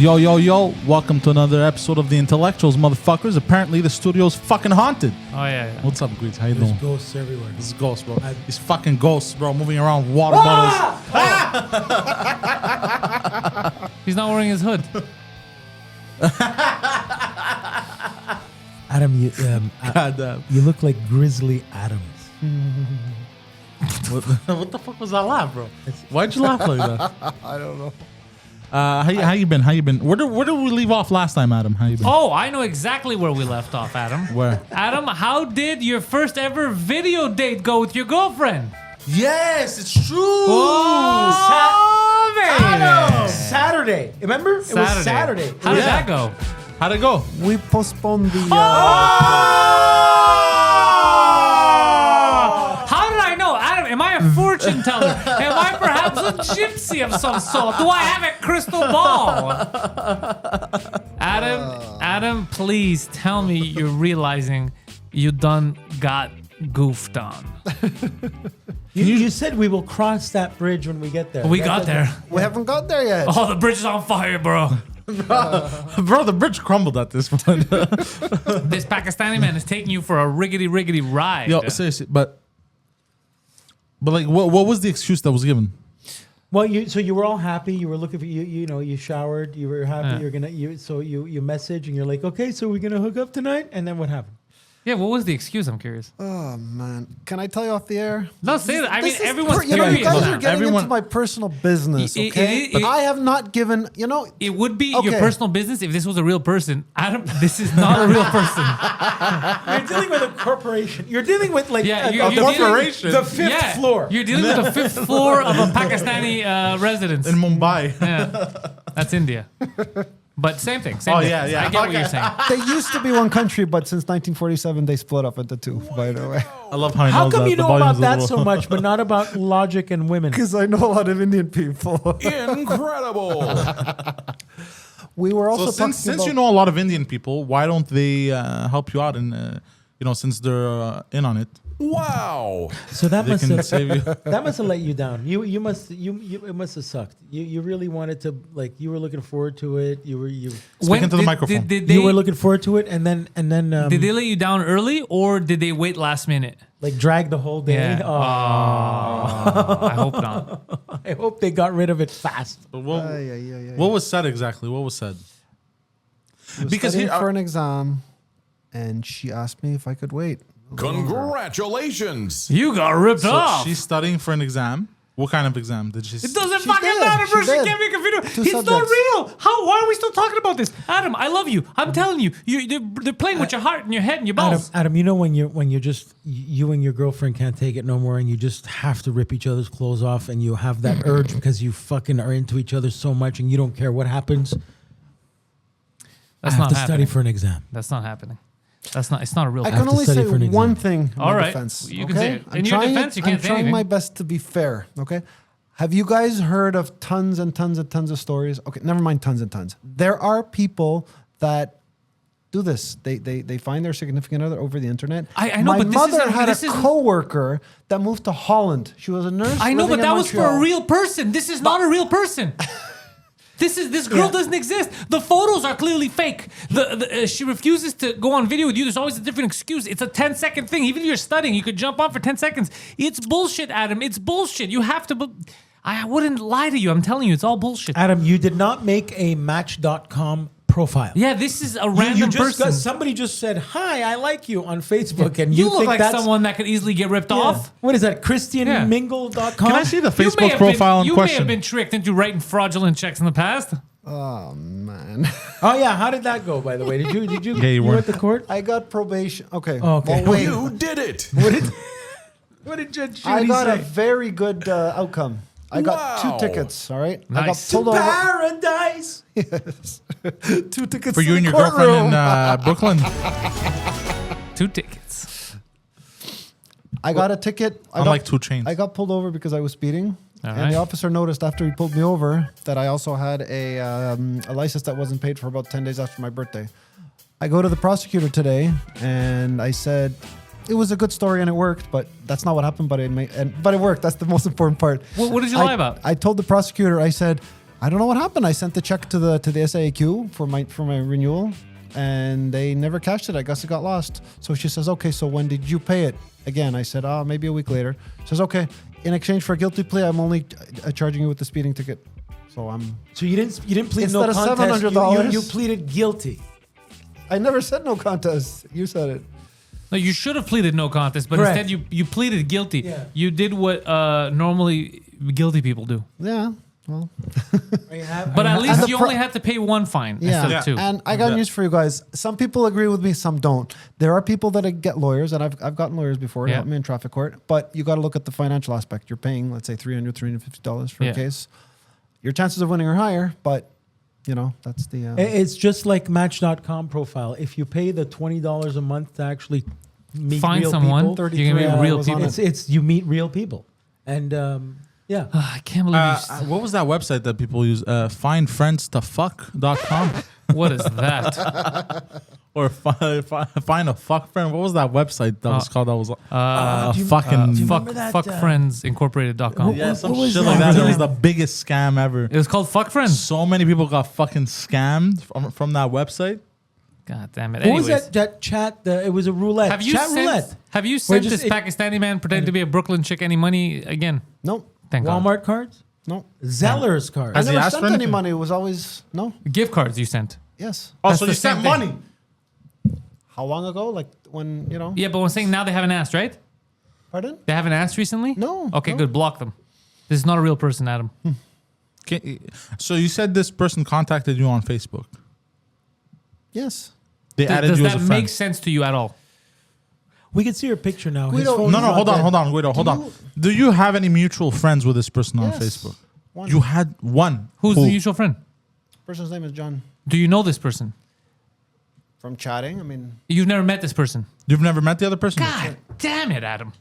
Yo, yo, yo. Welcome to another episode of The Intellectuals, motherfuckers. Apparently, the studio's fucking haunted. Oh, yeah. What's up, Guido? How you There's doing? ghosts everywhere. This is ghosts, bro. These fucking ghosts, bro, moving around with water bottles. He's not wearing his hood. Adam, Goddamn. you look like Grizzly Adams. What the fuck was that laugh, bro? Why'd you laugh like that? I don't know. How you been? How you been? Where did we leave off last time, Adam? How you been? Oh, I know exactly where we left off, Adam. Where? Adam, how did your first ever video date go with your girlfriend? Yes, it's true. Oh, baby. Saturday. Remember? It was Saturday. How did that go? How'd it go? We postponed the. How did I know? Adam, am I a fortune teller? Am I perhaps a gypsy of some sort? Do I have a crystal ball? Adam, please tell me you're realizing you done got goofed on. You said we will cross that bridge when we get there. We got there. We haven't got there yet. Oh, the bridge is on fire, bro. Bro, the bridge crumbled at this point. This Pakistani man is taking you for a riggedy ride. Yo, seriously, but like, what was the excuse that was given? Well, you were all happy. You were looking for you showered. You were happy. Yeah. You message and you're like, okay, so we're gonna hook up tonight. And then what happened? Yeah, what was the excuse? I'm curious. Oh man, can I tell you off the air? No, say that. I mean, This is everyone's you know, you curious guys now. are getting into my personal business, okay? It- I have not given. It would be your Okay. personal business if this was a real person. Adam, this is not a real person. You're dealing with a corporation. You're dealing with like Yeah, a you're dealing- corporation. the fifth floor. You're dealing with the fifth floor of a Pakistani residence. In Mumbai. Yeah, that's India. But same thing. Same Oh, thing. yeah, yeah. I get what Okay. you're saying. They used to be one country, but since 1947 they split up into two. By the way, I love how he How knows come that. you The know volume's about a that little- so much, but not about logic and women? because I know a lot of Indian people. Incredible. We were also So talking since about, you know a lot of Indian people, why don't they help you out? And since they're in on it, Wow. So that they must can have save you. that must have let you down. You must it must have sucked. You really wanted to, like, you were looking forward to it. You Speak into the microphone. Did you they, were looking forward to it, and then did they let you down early or did they wait last minute? like drag the whole day. Yeah. Oh, I hope not. I hope they got rid of it fast. What was said exactly? What was said? because here- for an exam, and she asked me if I could wait. Congratulations. You got ripped So off. she's studying for an exam. What kind of exam did she? It doesn't She fucking did. matter, bro. She She did. can't make a video. Two It's not subjects. real. Why are we still talking about this? Adam, I love you. I'm telling you. They're playing with your heart and your head and your balls. Adam, you know when you're just you and your girlfriend can't take it no more, and you just have to rip each other's clothes off, and you have that urge because you fucking are into each other so much, and you don't care what happens. That's I have not to happening. study for an exam. That's not happening. It's not a real I thing. can to only study say for an exam. one thing in All my right. defense. You can say okay? it. In your defense, you can't I'm say trying anything. my best to be fair. Okay. Have you guys heard of tons and tons and tons of stories? Okay, never mind tons and tons. There are people that do this. They find their significant other over the internet. I know, My but this mother isn't- had this a isn't- coworker that moved to Holland. She was a nurse. I know, living but in that was for a Montreal. real person. This is not a real person. This girl doesn't exist. The photos are clearly fake. She refuses to go on video with you. There's always a different excuse. It's a 10-second thing. Even if you're studying, you could jump on for 10 seconds. It's bullshit, Adam. It's bullshit. You have to. I wouldn't lie to you. I'm telling you, it's all bullshit. Adam, you did not make a Match.com profile. Yeah, this is a You random just person. somebody just said, "Hi, I like you" on Facebook, and You you look think like that's someone that could easily get ripped Yeah. off. What is that? ChristianMingle.com? Can I see the You may Facebook have profile been, in you may question? have been tricked into writing fraudulent checks in the past. Oh man, Oh yeah, how did that go? By the way, did you Yeah, you were. at the court? I got probation. Okay. Oh, okay. Well, wait. You did it. What did Judge I Judy got a say? very good outcome. I got Wow. 2 tickets. All right. I got Nice. pulled over. Paradise. Yes. 2 tickets For to you the and your courtroom. girlfriend in Brooklyn. 2 tickets. I got a ticket. Unlike 2 Chainz. I got pulled over because I was speeding. All and right. the officer noticed after he pulled me over that I also had a license that wasn't paid for about 10 days after my birthday. I go to the prosecutor today and I said, it was a good story and it worked, but that's not what happened. But it worked. That's the most important part. What did you lie about? I told the prosecutor, I said, I don't know what happened. I sent the check to the SAQ for my renewal, and they never cashed it. I guess it got lost. So she says, okay, so when did you pay it? Again, I said, maybe a week later. She says, okay, in exchange for a guilty plea, I'm only charging you with the speeding ticket. So you didn't plead Instead no of contest. $700, You pleaded guilty. I never said no contest. You said it. No, you should have pleaded no contest, but Correct. instead you pleaded guilty. Yeah. You did what normally guilty people do. Yeah. Well, But at least the you only had to pay one fine instead of two. And I got news for you guys. Some people agree with me, some don't. There are people that get lawyers, and I've gotten lawyers before to help me in traffic court. But you got to look at the financial aspect. You're paying, let's say, $300, $350 for a case. Your chances of winning are higher, but that's the. It's just like Match.com profile. If you pay the $20 a month to actually meet Find real someone, people, you're gonna meet real was on people. it's you meet real people, and yeah. I can't believe What was that website that people use? Findfriendstofuck.com? what is that? Or find a fuck friend. What was that website that was called? That was fucking remember that, fuckfriendsincorporated.com. yeah, some what was shit like that? that. It was the biggest scam ever. It was called Fuck Friends. So many people got fucking scammed from that website. God damn it. What was Anyways, that chat? It was a roulette. have you chat sent, roulette? have you Where sent just this Pakistani man pretending to be a Brooklyn chick any money again? Nope. Thank God. Walmart cards? No. Zeller's cards. I Has he never asked sent for any anything? money. It was always no. Gift cards you sent. Yes. Oh, That's so the you same sent thing. money. How long ago? Like when Yeah, but we're saying now they haven't asked, right? Pardon? They haven't asked recently? No, Okay, no. good. Block them. This is not a real person, Adam. So you said this person contacted you on Facebook. Yes. They added Does you as a that friend. make sense to you at all? We can see her picture now. His Guido, phone No, is no, not hold on, dead. Guido, hold on. you- Do you have any mutual friends with this person on Yes. Facebook? One. You had one. Who's Who? the mutual friend? Person's name is John. Do you know this person? From chatting, I mean, You've never met this person. You've never met the other person? God damn it, Adam.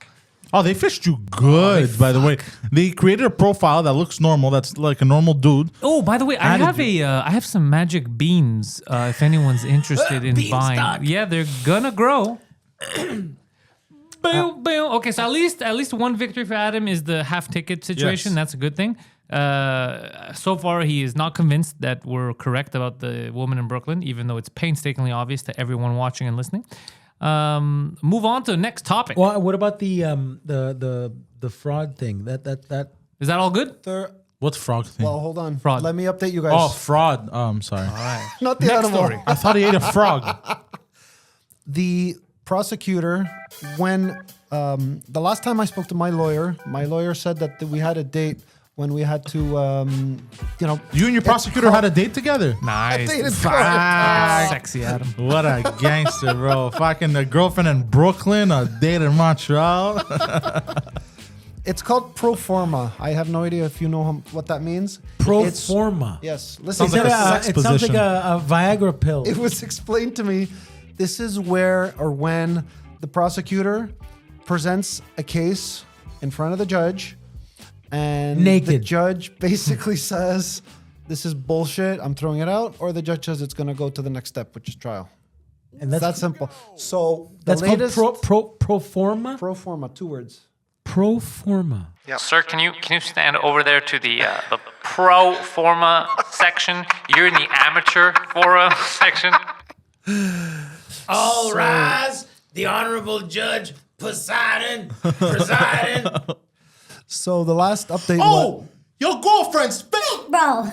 Oh, they fished you good, by the way. They created a profile that looks normal. That's like a normal dude. Oh, by the way, I Added have I have some magic beans. If anyone's interested in buying, yeah, they're gonna grow. Boom, boom. Okay, so at least one victory for Adam is the half ticket situation. Yes. That's a good thing. So far, he is not convinced that we're correct about the woman in Brooklyn, even though it's painstakingly obvious to everyone watching and listening. Move on to the next topic. Well, what about the fraud thing? That Is that all good? What's frog thing? well, hold on. Fraud. Let me update you guys. Oh, fraud. Oh, I'm sorry. Not the Next animal. story. I thought he ate a frog. The prosecutor, when the last time I spoke to my lawyer said that we had a date when we had to, You and your prosecutor had a date together? Nice. Dated Sexy Adam. What a gangster, bro. Fucking a girlfriend in Brooklyn, a date in Montreal. It's called pro forma. I have no idea if you know what that means. pro It's- forma. Yes. Listen, Sounds like a sex It sounds like position. a Viagra pill. it was explained to me. This is where or when the prosecutor presents a case in front of the judge, and the Naked. judge basically says, "This is bullshit. I'm throwing it out," or the judge says it's going to go to the next step, which is trial. And That's that simple. So the that's latest called pro forma. pro forma, 2 words. Pro forma. Sir, can you stand over there to the pro forma section? You're in the amateur fora section. All rise. The Honorable Judge Poseidon presiding. So the last update. Oh, your girlfriend's fake. Bro.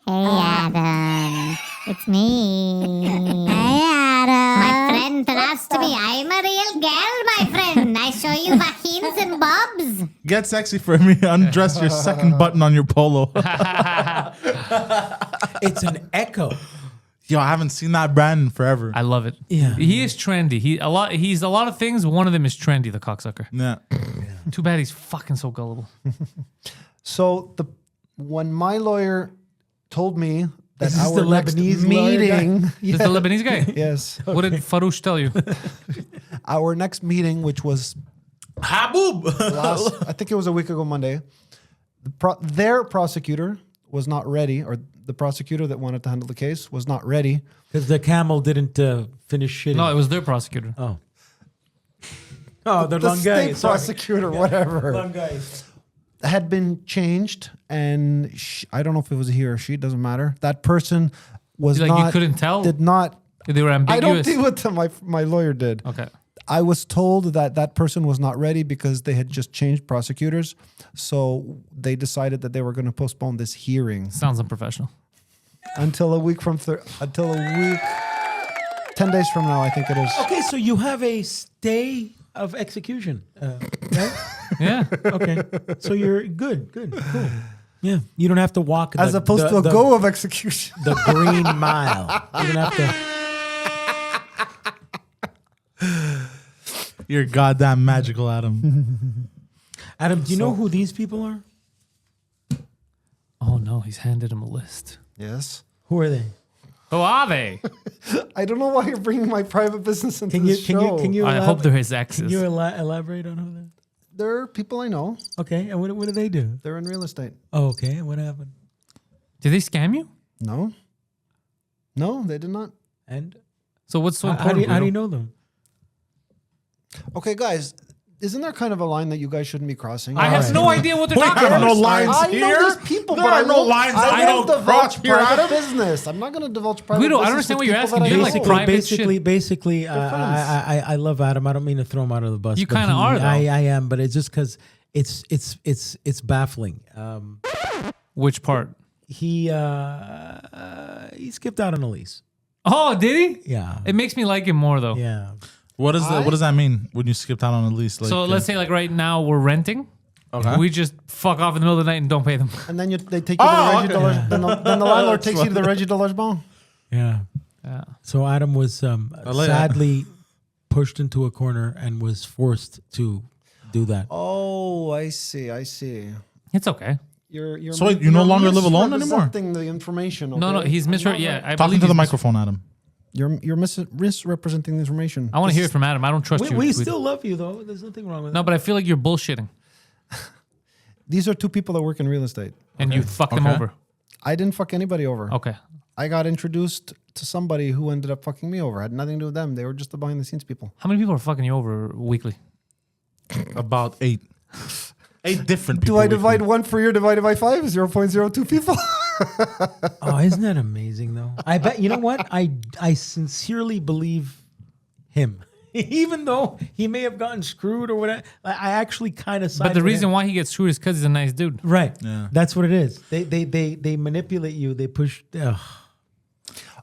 Hey, Adam. It's me. Hey, Adam. My friend trusts me. I'm a real girl, my friend. I show you vagines and bobs. Get sexy for me. Undress your second button on your polo. It's an echo. Yo, I haven't seen that brand in forever. I love it. Yeah. He is trendy. He's a lot of things. One of them is trendy, the cocksucker. Yeah. Too bad he's fucking so gullible. So when my lawyer told me that Is this our the next Lebanese lawyer guy? meeting, Is the Lebanese guy? yes, What did Farouche tell you? our next meeting, which was Haboob. last, I think it was a week ago Monday, their prosecutor was not ready, or the prosecutor that wanted to handle the case was not ready. Because the camel didn't finish shitting. No, it was their prosecutor. Oh. Oh, they're The long state guys. Sorry. prosecutor, whatever. Long guys. had been changed, and I don't know if it was he or she. Doesn't matter. That person was Like, not. you couldn't tell? Did not. They were ambiguous. I don't deal with them. My lawyer did. Okay. I was told that person was not ready because they had just changed prosecutors, so they decided that they were going to postpone this hearing Sounds unprofessional. until a week 10 days from now. I think it is. Okay, so you have a stay of execution, right? Yeah. Okay, so you're good, cool. Yeah, you don't have to walk As opposed to a go of execution. the green mile. You don't have to. You're goddamn magical, Adam. Adam, do you know who these people are? Oh no, he's handed him a list. Yes. Who are they? Who are they? I don't know why you're bringing my private business into this show. Can you I hope they're his exes. Can you elaborate on who they are? They're people I know. Okay, and what do they do? They're in real estate. Oh, okay, and what happened? Did they scam you? No. No, they did not. And So what's so how important? do you Guido? know them? Okay, guys. Isn't there kind of a line that you guys shouldn't be crossing? I have Alright. no idea what they're talking there are about. no lines I here. know these people, There but are I no won't- lines that I you don't don't divulge cross here, private Adam. business. I'm not going to divulge private Guido, I business. don't understand with what you're people asking. that I You're know. like private shit. Basically, friends. I love Adam. I don't mean to throw him out of the bus. You but kinda are, though. I am, but it's just because it's baffling. Which part? He skipped out on a lease. Oh, did he? Yeah, It makes me like him more though. yeah. What does that mean when you skipped out on a lease? Like, So let's say like right now we're renting. Okay. We just fuck off in the middle of the night and don't pay them. And then they take you to the Reggie Dollars. Yeah. Then the landlord takes you to the Reggie Dollars bone. Yeah. Yeah. So Adam was like that. sadly pushed into a corner and was forced to do that. Oh, I see. It's okay. You're So wait, you no longer live alone anymore? misrepresenting the information. No, okay? he's I'm misread. not Yeah, right. I Talking believe to the he's microphone, Adam. You're misrepresenting the information. I want to hear it from Adam. I don't trust you. We Guido. still love you though. There's nothing wrong with No, that. but I feel like you're bullshitting These are two people that work in real estate. and you fucked them Okay. over. I didn't fuck anybody over. Okay. I got introduced to somebody who ended up fucking me over. Had nothing to do with them. They were just the behind the scenes people. How many people are fucking you over weekly? About 8. 8 different people. Do I weekly. divide 1 for you divided by 5? 0.02 people. Oh, isn't that amazing though? I bet you know what? I sincerely believe him. Even though he may have gotten screwed or whatever, I actually kind of. But the reason why he gets screwed is because he's a nice dude. right? Yeah. That's what it is. They manipulate you. They push.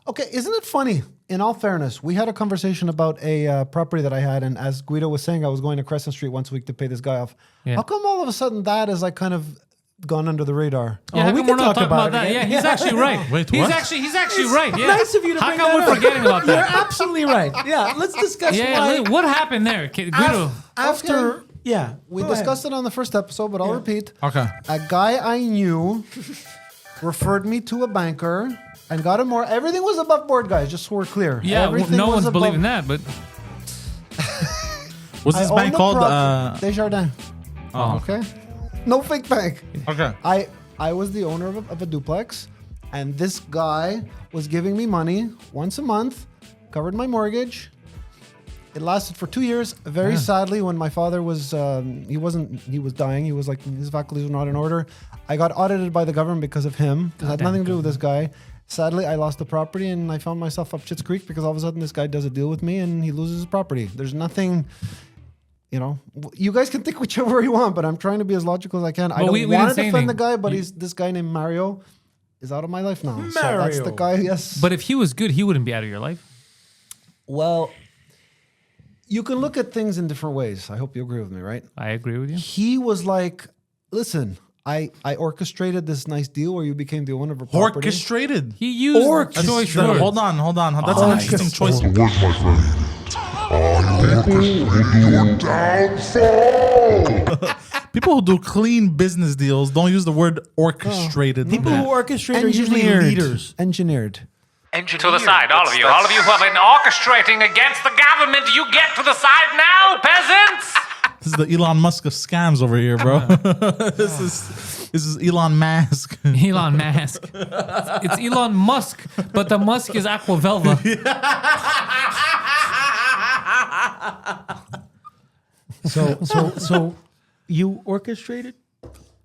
Okay, isn't it funny? In all fairness, we had a conversation about a property that I had, and as Guido was saying, I was going to Crescent Street once a week to pay this guy off. Yeah. How come all of a sudden that is like kind of gone under the radar? Yeah, how we come can we're not talk talking about about it that? again. Yeah, he's actually right. Wait, he's what? actually right. Yeah. Nice of you to How bring come that we're up. forgetting about You're that? absolutely right. Yeah, let's discuss Yeah, why. what happened there, Guido? After, yeah, We go discussed it on the first episode, but I'll repeat. Okay. A guy I knew referred me to a banker and got him more. Everything was above board, guys, just so we're clear. Yeah, Everything no was one's above- believing that, but What's I this own bank the called? property. Desjardins. Oh, Okay? No fake bank. okay. I was the owner of a duplex, and this guy was giving me money once a month, covered my mortgage. It lasted for 2 years. Very sadly, when my father was, he was dying. He was like, his faculties were not in order. I got audited by the government because of him. It had nothing to do with this guy. Sadly, I lost the property and I found myself up Schitt's Creek because all of a sudden this guy does a deal with me and he loses his property. There's nothing, you know, you guys can think whichever you want, but I'm trying to be as logical as I can. I don't we want didn't to say defend the anything. guy, but he's this guy named Mario is out of my life now. So that's the Mario. guy, yes. but if he was good, he wouldn't be out of your life. Well, you can look at things in different ways. I hope you agree with me, right? I agree with you. He was like, listen, I orchestrated this nice deal where you became the owner of a property. Orchestrated. He used Orchestrated. choice No, words. hold on. That's an interesting choice. Words, my friend. I orchestrated your downfall. People who do clean business deals don't use the word orchestrated. people who orchestrate are usually Engineered. leaders. Engineered. To the side, all of you who have been orchestrating against the government, you get to the side now, peasants! This is the Elon Musk of scams over here, bro. This is Elon Musk. Elon Musk. It's Elon Musk, but the Musk is Aquavelva. So you orchestrated?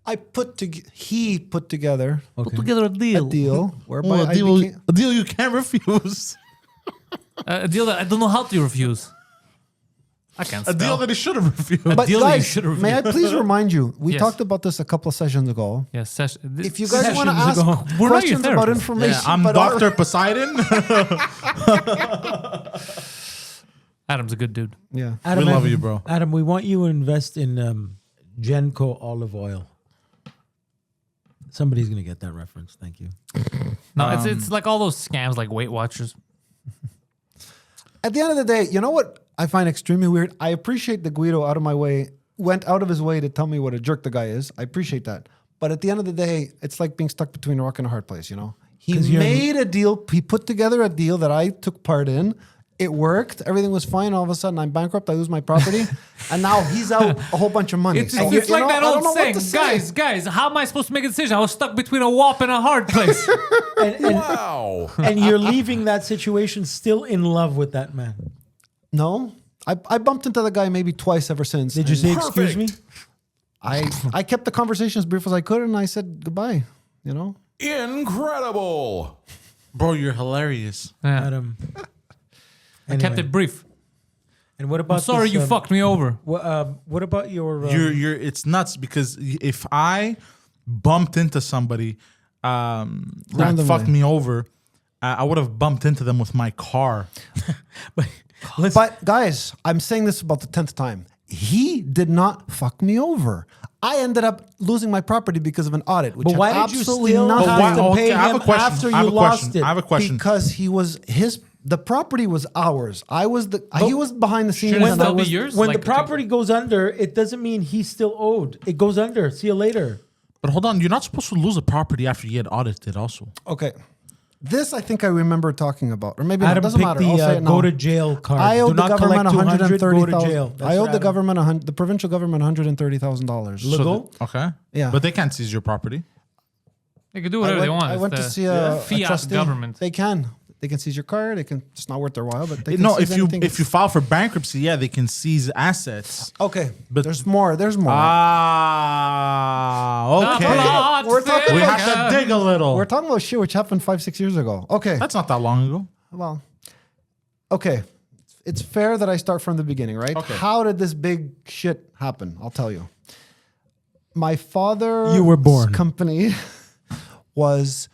He put together Put together a deal. a deal whereby a I deal, became, a deal you can't refuse. A deal that I don't know how to refuse. I can't A spell. deal that he should have refused. But deal that you guys, should have may I please remind you? We Yes. talked about this a couple of sessions ago. Yes, If you guys want to ask We're not your questions about therapist. information, Yeah, I'm but Dr. Poseidon. Adam's a good dude. yeah. Adam, We love you, bro. Adam, we want you to invest in Genco olive oil. Somebody's gonna get that reference. Thank you. No, it's like all those scams, like Weight Watchers. At the end of the day, you know what I find extremely weird? I appreciate the Guido went out of his way to tell me what a jerk the guy is. I appreciate that. But at the end of the day, it's like being stuck between a rock and a hard place, you know? He made a deal. He put together a deal that I took part in. It worked. Everything was fine. All of a sudden, I'm bankrupt. I lose my property. And now he's out a whole bunch of money. It's, So, it's you like know, that I don't old know what saying, to say. guys, how am I supposed to make a decision? I was stuck between a whop and a hard place. Wow. And you're leaving that situation still in love with that man. No. I bumped into the guy maybe twice ever since. Did you and say excuse me? I kept the conversation as brief as I could, and I said goodbye, you know? Incredible. Bro, you're hilarious. Yeah. Adam. I kept it brief. And what about I'm sorry this, you fucked me over. What about your You're it's nuts because if I bumped into somebody that Randomly. fucked me over, I would have bumped into them with my car. But guys, I'm saying this about the 10th time. He did not fuck me over. I ended up losing my property because of an audit, which But had why did you absolutely still nothing have But why- to pay okay, I have him a question. after I have you a question. lost it? I have a question. because the property was ours. He was behind the scenes. Shouldn't and it I still be was, yours? When Like, the property goes under, it doesn't mean he's still owed. It goes under. See you later. But hold on, you're not supposed to lose a property after you get audited also. okay. This I think I remember talking about, or maybe not, it Adam doesn't picked matter. the I'll say it now. go to jail card. I Do owed the not government collect 200, go to 130,000. jail. That's I owed what the Adam- government, the provincial government, $130,000. Legal? Okay. Yeah. But they can't seize your property. They can do whatever they want. I It's went the to see a fiat trustee. government. They can seize your car. They can. It's not worth their while, but they can No, seize if you anything. file for bankruptcy, yeah, they can seize assets. Okay, But- there's more. There's more. Okay. Plot We're talking We about- have to dig a little. We're talking about shit which happened 5-6 years ago. Okay. That's not that long ago. Well, okay. It's fair that I start from the beginning, right? Okay. How did this big shit happen? I'll tell you. My father's You were born. company was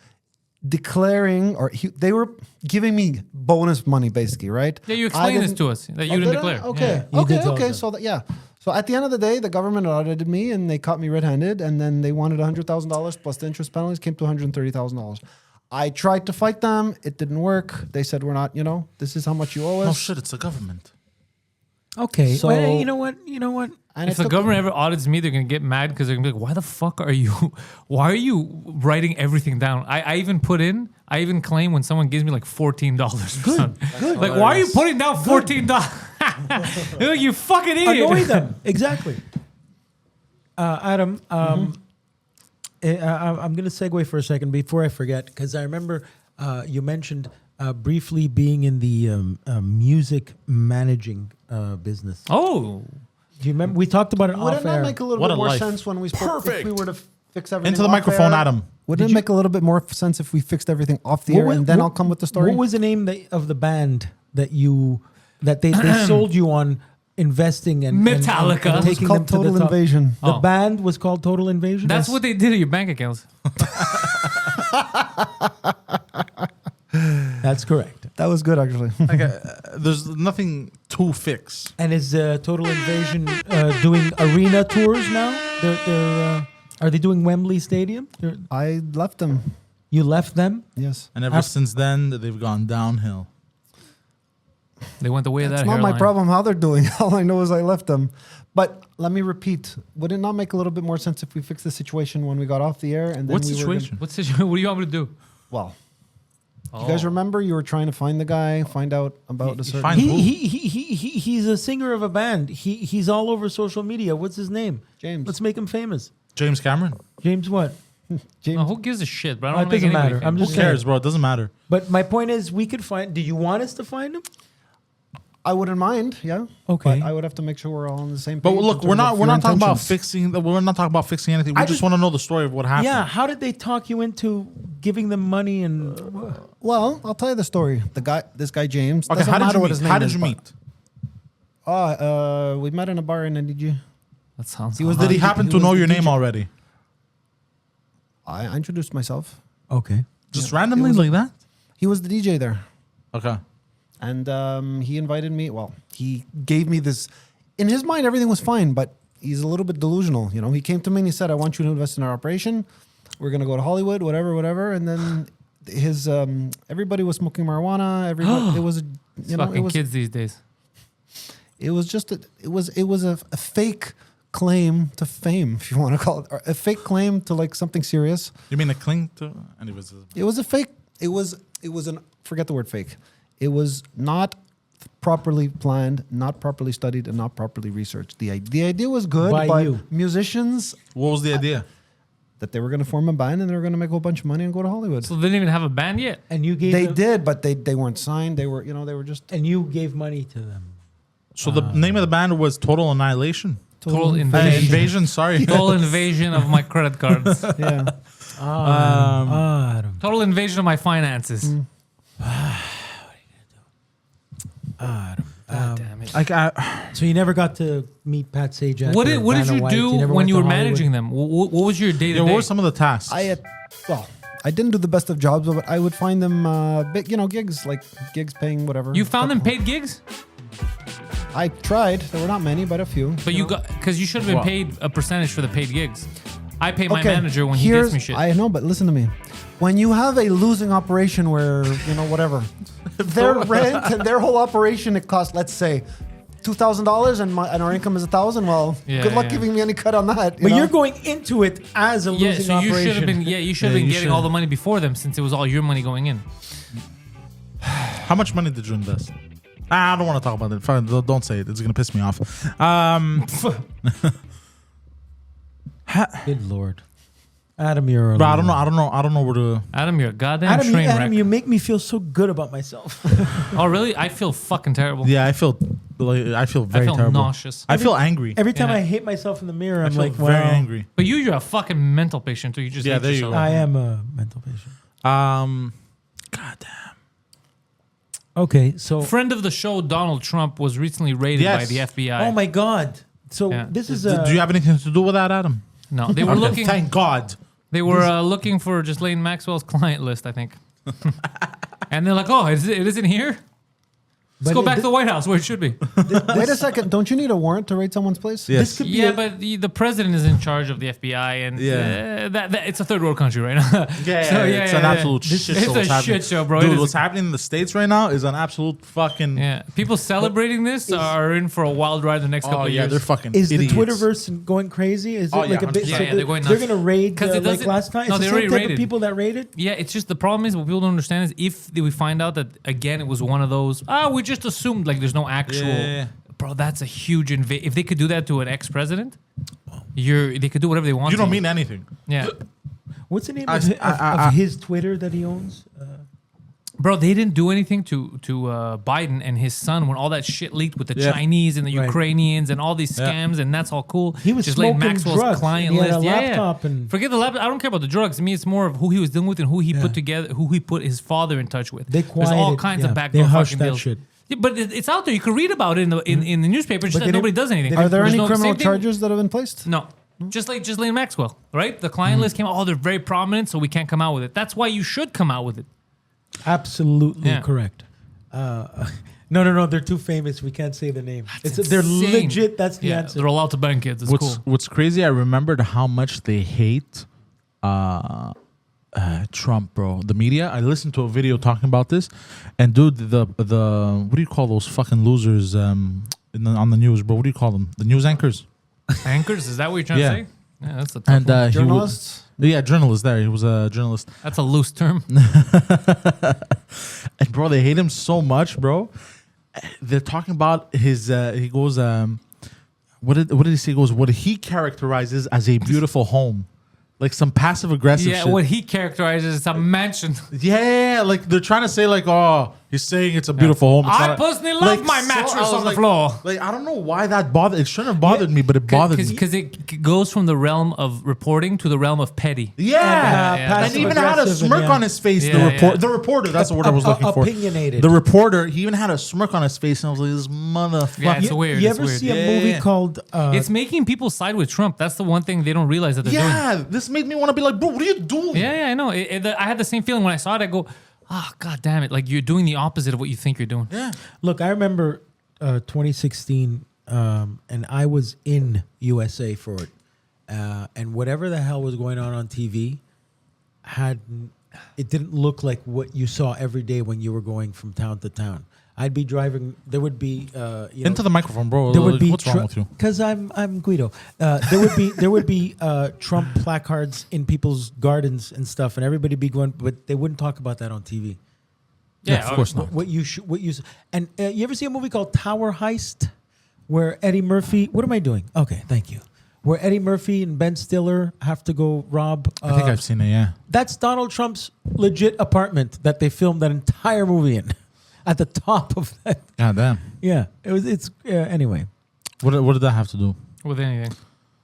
declaring, they were giving me bonus money, basically, right? Yeah, you I explained this didn't- to us that you Oh, didn't did I? declare. Okay, Yeah. You okay, did tell okay. us So that, yeah. So at the end of the day, the government audited me and they caught me red-handed, and then they wanted $100,000 plus the interest penalties came to $130,000. I tried to fight them. It didn't work. They said, we're not, this is how much you owe us. No shit, it's the government. Okay. So- Well, you know what? You know what? And If the government ever audits me, they're gonna get mad because they're gonna be like, "Why the fuck are you? Why are you writing everything down?" I even claim when someone gives me like $14. Good. Like, why are you putting down $14? Like, you fucking idiot. Annoy them. Exactly. Adam, I'm going to segue for a second before I forget, because I remember you mentioned briefly being in the music managing business. Oh, Do you remember? We talked about it Would off it not air. make a little What bit a more life. sense when we spoke? If we were to fix everything Into the off microphone, air? Adam. Wouldn't it make a little bit more sense if we fixed everything off the air and then I'll come with the story? What was the name of the band that they sold you on investing and Metallica. and It was taking called them to Total the top? Invasion. The Oh. band was called Total Invasion. that's what they did at your bank accounts. That's correct. That was good, actually. There's nothing to fix. And is Total Invasion doing arena tours now? Are they doing Wembley Stadium? I left them. You left them? Yes. And ever since then, they've gone downhill. They went the way of It's that not hairline. my problem how they're doing. All I know is I left them. But let me repeat. Would it not make a little bit more sense if we fixed the situation when we got off the air? And then What we were situation? What situation? What do you want me to do? well, you guys remember you were trying to find the guy, find out about the certain... find- who? He's a singer of a band. He's all over social media. What's his name? James. Let's make him famous. James Cameron. James what? James. No, who gives a shit? But I Oh, don't it make doesn't anybody matter. I'm famous. just Who cares, bro? It doesn't matter. But my point is, we could find. Do you want us to find him? I wouldn't mind, yeah. Okay. But I would have to make sure we're all on the same page. But in look, terms we're not of we're your not talking about intentions. fixing. We're not talking about fixing anything. We I just just- want to know the story of what happened. Yeah, how did they talk you into giving them money and Well, I'll tell you the story. This guy James. Okay, doesn't how did matter you what meet? his name How did is, you but- meet? We met in a bar in NDG. That sounds. He was Did he the- happen he to was know the your name DJ. already? I introduced myself. okay? Just randomly like that? He was the DJ there. Okay. And he invited me. Well, he gave me this. In his mind, everything was fine, but he's a little bit delusional. You know, he came to me and he said, "I want you to invest in our operation. We're gonna go to Hollywood, whatever." And then his everybody was smoking marijuana. Everybody, it was a, you know, Fucking kids these days. it was just it was a fake claim to fame, if you want to call it, or a fake claim to like something serious. You mean a cling to? Anyways, It was a fake. It was an forget the word fake. It was not properly planned, not properly studied, and not properly researched. The idea was good, By but you. musicians what was the idea? that they were going to form a band and they were going to make a whole bunch of money and go to Hollywood. So they didn't even have a band yet. And you gave They them, did, but they weren't signed. They were they were just and you gave money to them. So the name of the band was Total Annihilation. Total Hey, invasion. invasion. Sorry. Total invasion of my credit cards. yeah. Adam. Total invasion of my finances. God damn it. So you never got to meet Pat Sajak. What or did Vanna you White? do never when went you to were Hollywood? managing them? What was your day to Yeah, what were day? some of the tasks? I didn't do the best of jobs, but I would find them big, gigs, like gigs paying whatever. You found them paid gigs, I tried. There were not many, but a few. but you got because you should have been Wow. paid a percentage for the paid gigs. I pay my manager when he gets me shit. I know, but listen to me. When you have a losing operation where, whatever, their rent and their whole operation, it costs, let's say, $2,000 and our income is 1,000. Well, Yeah, good luck yeah. giving me any cut on that. But you're going into it as a Yeah, losing so you operation. should have been. Yeah, you should have Yeah, been you getting should. all the money before them since it was all your money going in. How much money did you invest? I don't want to talk about it. Fine, don't say it. It's gonna piss me off. Good Lord. Adam, you're a Bro, I don't loser. know. I don't know where to. Adam, you're a goddamn Adam, train Adam, wreck. you make me feel so good about myself. Oh, really? I feel fucking terrible. Yeah, I feel very I feel terrible. nauseous. I feel angry. Every time Yeah. I hate myself in the mirror, I I'm feel like, very well, angry. But you're a fucking mental patient, too. You just Yeah, hate there you yourself. go. I am a mental patient. God damn. Okay, so Friend of the show, Donald Trump, was recently raided Yes. by the FBI. oh my God. So Yeah. this is Do you have anything to do with that, Adam? No, they were Okay, looking. Thank God. They were looking for Ghislaine Maxwell's client list, I think. And they're like, "Oh, it isn't here. Let's go back to the White House where it should be." Wait a second. Don't you need a warrant to raid someone's place? Yes. This could be Yeah, a- but the president is in charge of the FBI, and Yeah. that it's a third world country right now. Yeah, So, it's an absolute shit show. It's what's a happening. shit show, bro. Dude, It is- what's happening in the States right now is an absolute fucking. Yeah, people celebrating this are in for a wild ride the next couple Oh, of yeah, years. they're fucking Is idiots. the Twitterverse going crazy? Is it Oh, like yeah, a bit? 100%. So Yeah, they're, they're going they're nuts. going to raid 'Cause it like doesn't- last time. no, It's they the already same type of raided. people that raided. Yeah, it's just the problem is what people don't understand is if we find out that again it was one of those we just assumed like there's no actual Yeah. bro, that's a huge if they could do that to an ex-president, they could do whatever they want. You don't to. mean anything. Yeah. What's the name I- of his Twitter that he owns? Bro, they didn't do anything to Biden and his son when all that shit leaked with the Yeah. Chinese and the Right. Ukrainians and all these Yeah. scams, and that's all cool. He was Ghislaine smoking Maxwell's drugs, client and he had list. a Yeah, laptop yeah. and- Forget the laptop. I don't care about the drugs. To me, it's more of who he was dealing with and who he put together, who he put his father in touch with. They There's all quieted- kinds yeah, of backdoor they hushed fucking that deals. shit. Yeah, but it's out there. You can read about it in the newspaper. Just But that they nobody didn't- does anything. Are there There's any no- criminal same thing- charges that have been placed? No. Just like Ghislaine Maxwell, right? The client list came out. Oh, they're very prominent, so we can't come out with it. That's why you should come out with it. Absolutely Yeah. correct. No. They're too famous. We can't say the name. They're insane. legit. That's the Yeah, answer. they're allowed to ban kids. It's cool. What's crazy? I remembered how much they hate Trump, bro. The media. I listened to a video talking about this, and dude, the what do you call those fucking losers on the news, bro? What do you call them? The news anchors. Anchors? Is that what you're trying Yeah. to say? Yeah, that's a tough And one. he Journalists? yeah, journalist. There, he was a journalist. That's a loose term. And bro, they hate him so much, bro. They're talking about his. He goes. What did he say? He goes. What he characterizes as a beautiful home, like some passive aggressive. Yeah, shit. what he characterizes as a mansion. Yeah, like they're trying to say like, oh, He's saying it's a beautiful home. It's I not- personally love my so- mattress I was on the like- floor. Like, I don't know why that bothered. It shouldn't have bothered me, but it bothered me. Because it goes from the realm of reporting to the realm of petty. Yeah, and passive he even had a aggressive smirk and, on his face. Yeah, yeah. The reporter. That's the word I was looking for. Opinionated. The reporter. He even had a smirk on his face, and I was like, "This motherfucker." Yeah, it's weird. You it's ever weird. see a movie called? It's making people side with Trump. That's the one thing they don't realize that they're doing. Yeah, this made me want to be like, bro, what are you doing? Yeah, I know. I had the same feeling when I saw it. I go, god damn it. Like, you're doing the opposite of what you think you're doing. Yeah. Look, I remember 2016, and I was in USA for it, and whatever the hell was going on TV, it didn't look like what you saw every day when you were going from town to town. I'd be driving. There would be Into the microphone, bro. there would be What's wrong with you? because I'm Guido. There would be Trump placards in people's gardens and stuff, and everybody be going, but they wouldn't talk about that on TV. Yeah, of course not. What you and you ever see a movie called Tower Heist, where Eddie Murphy? What am I doing? Okay, thank you. Where Eddie Murphy and Ben Stiller have to go rob. I think I've seen it. Yeah. That's Donald Trump's legit apartment that they filmed that entire movie in. At the top of that. God damn. Yeah, it's anyway. What did that have to do? with anything.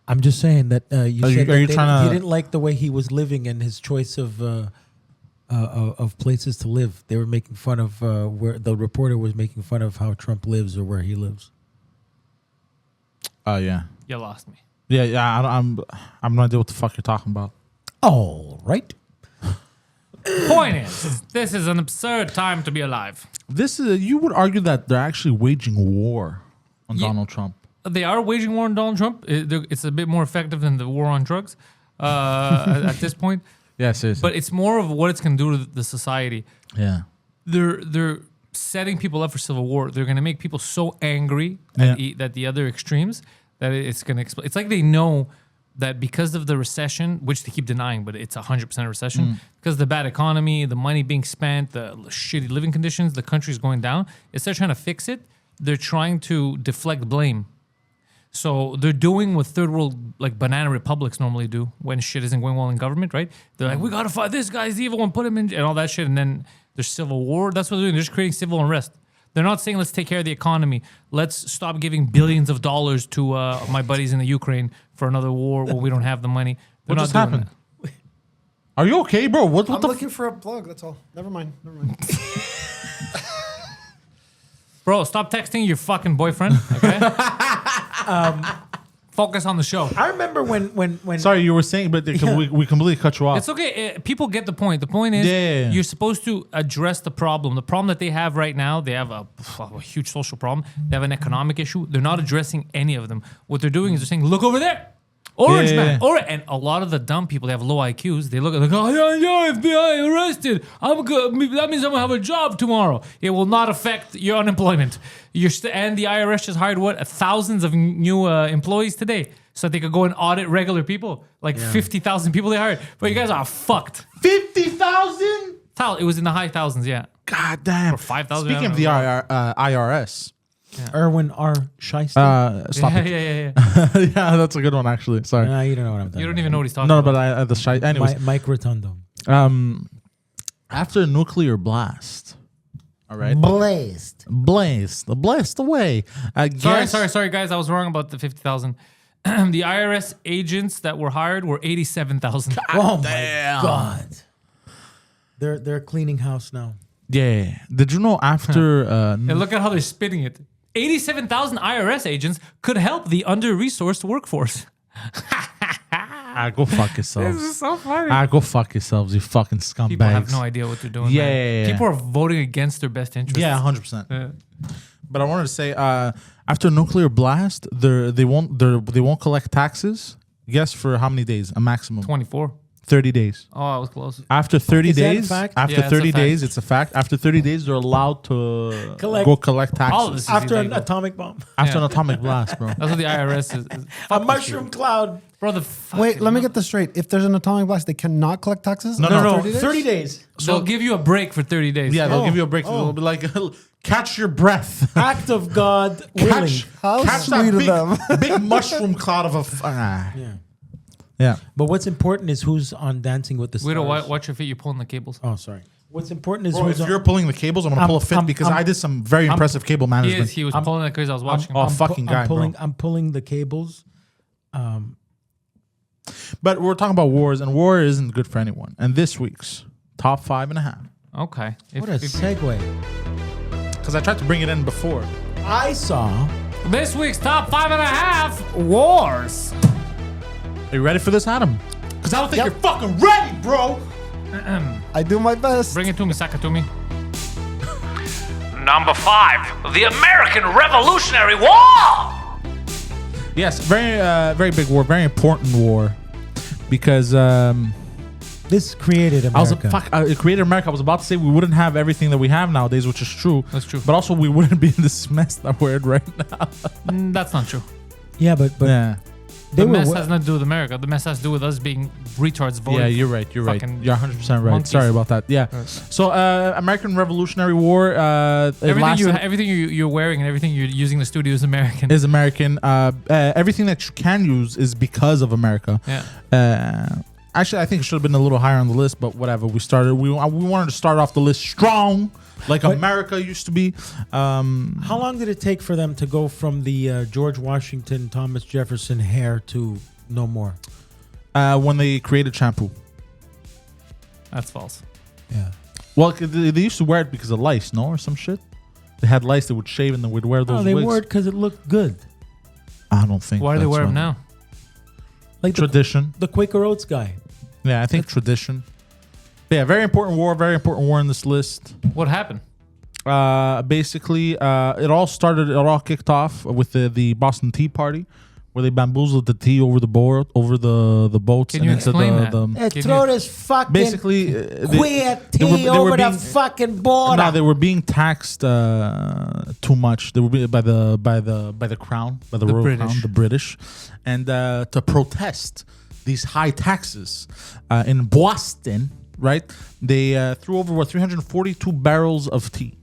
I'm just saying that you Are you- said are that you they trying he to- didn't like the way he was living and his choice of places to live. They were making fun of where the reporter was making fun of how Trump lives or where he lives. Yeah. You lost me. Yeah. I'm no idea what the fuck you're talking about. All right. Point is, this is an absurd time to be alive. This is you would argue that they're actually waging war on Yeah. Donald Trump. They are waging war on Donald Trump. It's a bit more effective than the war on drugs at this point. Yes, it is. But it's more of what it's going to do to the society. yeah. They're setting people up for civil war. They're going to make people so angry Yeah. at the other extremes that it's going to explode. It's like they know that because of the recession, which they keep denying, but it's 100% recession, because of the bad economy, the money being spent, the shitty living conditions, the country's going down. Instead of trying to fix it, they're trying to deflect blame. So they're doing what third world, like banana republics normally do when shit isn't going well in government, right? They're like, we gotta fight this guy's evil and put him in, and all that shit. And then there's civil war. That's what they're doing. They're just creating civil unrest. They're not saying let's take care of the economy. Let's stop giving billions of dollars to my buddies in the Ukraine for another war where we don't have the money. They're What not just doing happened? that. Are you okay, bro? What I'm the looking for a plug. That's all. Never mind. Bro, stop texting your fucking boyfriend, okay? Focus on the show. I remember when Sorry, you were saying, but we completely cut you off. It's okay. People get the point. The point is, Yeah. you're supposed to address the problem. The problem that they have right now, they have a huge social problem. They have an economic issue. They're not addressing any of them. What they're doing is they're saying, look over there. Orange man. And a lot of the dumb people, they have low IQs. They look at like, oh, yeah, FBI arrested. I'm good. That means I'm going to have a job tomorrow. It will not affect your unemployment. And the IRS just hired, thousands of new employees today so they could go and audit regular people. Like 50,000 people they hired. But you guys are fucked. 50,000. It was in the high thousands, yeah. God damn. Or 5,000. Speaking of the IRS, Erwin R. Scheist. stop Yeah, it. yeah. Yeah, that's a good one actually. Sorry. Nah, you don't know what I'm talking You don't about. even know what he's talking No, about. but the shy. Anyways, Mike Rotundo. after a nuclear blast, all right, Blazed. blast away. Sorry, guys. I was wrong about the 50,000. The IRS agents that were hired were 87,000. Oh my God. They're cleaning house now. Yeah. Did you know after? And look at how they're spitting it. 87,000 IRS agents could help the under-resourced workforce. Go fuck yourselves. This is so funny. Go fuck yourselves, you fucking scumbags. People have no idea what they're doing. Yeah, man. yeah. People are voting against their best interests. Yeah, 100%. Yeah. But I wanted to say, after a nuclear blast, they won't collect taxes. Guess for how many days? A maximum 24. 30 days. Oh, I was close. After 30 Is that a days, fact? after Yeah, it's a 30 fact. days, it's a fact. After 30 days, they're allowed to Collect- go collect All of taxes. this is After an illegal. atomic bomb. After an atomic blast, bro. That's what the IRS is. A Fuck this mushroom shit. cloud. Bro, Wait, let me get this straight. If there's an atomic blast, they cannot collect taxes? No, No, 30 days? 30 days. They'll give you a break for 30 days. Yeah, they'll Oh, give you a break. They'll be like, catch your breath. Act of God willing. Catch, How catch sweet of that big mushroom cloud of a. Yeah. Yeah. But what's important is who's on Dancing with the Stars. Guido, watch your feet. You're pulling the cables. Oh, sorry. What's important is Bro, who's if you're pulling the cables, I'm gonna pull a fit because I did some very impressive cable management. He was pulling it because I was watching. Oh, fucking guy, I'm pulling the cables. But we're talking about wars, and war isn't good for anyone. And this week's top 5.5, Okay. What a segue. because I tried to bring it in before. I saw This week's top 5.5 wars. Are you ready for this, Adam? Because I don't think you're fucking ready, bro. I do my best. Bring it to me, sack it to me. Number 5, the American Revolutionary War. Yes, very big war, very important war, because this created America. it created America. I was about to say we wouldn't have everything that we have nowadays, which is true. That's true. But also we wouldn't be in this mess that we're in right now. That's not true. Yeah, but Yeah. they The were mess has nothing to do with America. The mess has to do with us being retards voting. Yeah, you're right. You're right. Fucking You're 100% right. monkeys. Sorry about that. Yeah. So, American Revolutionary War. Everything you're wearing and everything you're using in the studio is American. Is American. Everything that you can use is because of America. Yeah. Actually, I think it should have been a little higher on the list, but whatever. We wanted to start off the list strong, like America used to be. How long did it take for them to go from the George Washington, Thomas Jefferson hair to no more? When they created shampoo. That's false. Yeah. Well, they used to wear it because of lice, no, or some shit. They had lice that would shave and they would wear those No, they wigs. wore it because it looked good. I don't think. Why do they that's wear them right. now? Like Tradition. the Quaker Oats guy. Yeah, I think tradition. Yeah, very important war in this list. What happened? Basically, it all kicked off with the Boston Tea Party, where they bamboozled the tea over the boats. Can you explain that? Hey, throw this fucking Basically, queer tea over the fucking border. No, they were being taxed too much. They were being by the crown, by the royal British. crown, the British, and to protest these high taxes in Boston, right? They threw over 342 barrels of tea.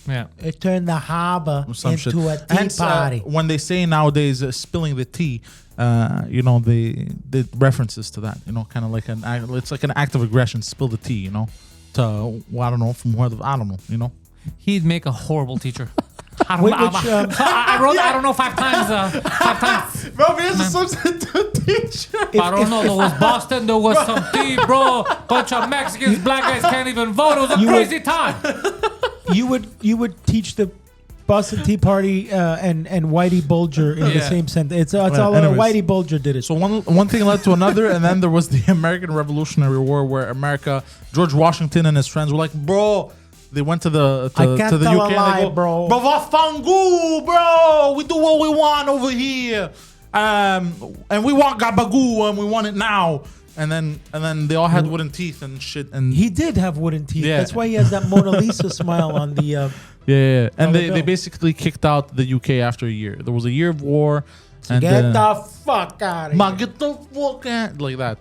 Yeah. It turned the harbor Some into shit. a tea Hence, party. when they say nowadays spilling the tea, the references to that, kind of like it's like an act of aggression. Spill the tea, to I don't know from where I don't know, He'd make a horrible teacher. I don't know 5 times. Bro, here's a substitute teacher. I don't know. There was Boston. There was some tea, bro. Bunch of Mexicans, black guys can't even vote. It was a crazy time. You would teach the Boston Tea Party and Whitey Bulger in the same sentence. It's all anyways. Whitey Bulger did it. So one thing led to another, and then there was the American Revolutionary War, where George Washington and his friends were like, bro. They went to the I can't to the tell UK. a lie, and they go, bro. Bro, vafangu, bro. We do what we want over here, and we want gabagoo, and we want it now. And then they all had wooden teeth and shit. And He did have wooden teeth. Yeah. That's why he has that Mona Lisa smile on the. yeah. And they bill. basically kicked out the UK after a year. There was a year of war. And Get the fuck out of here. get the fuck out, like that.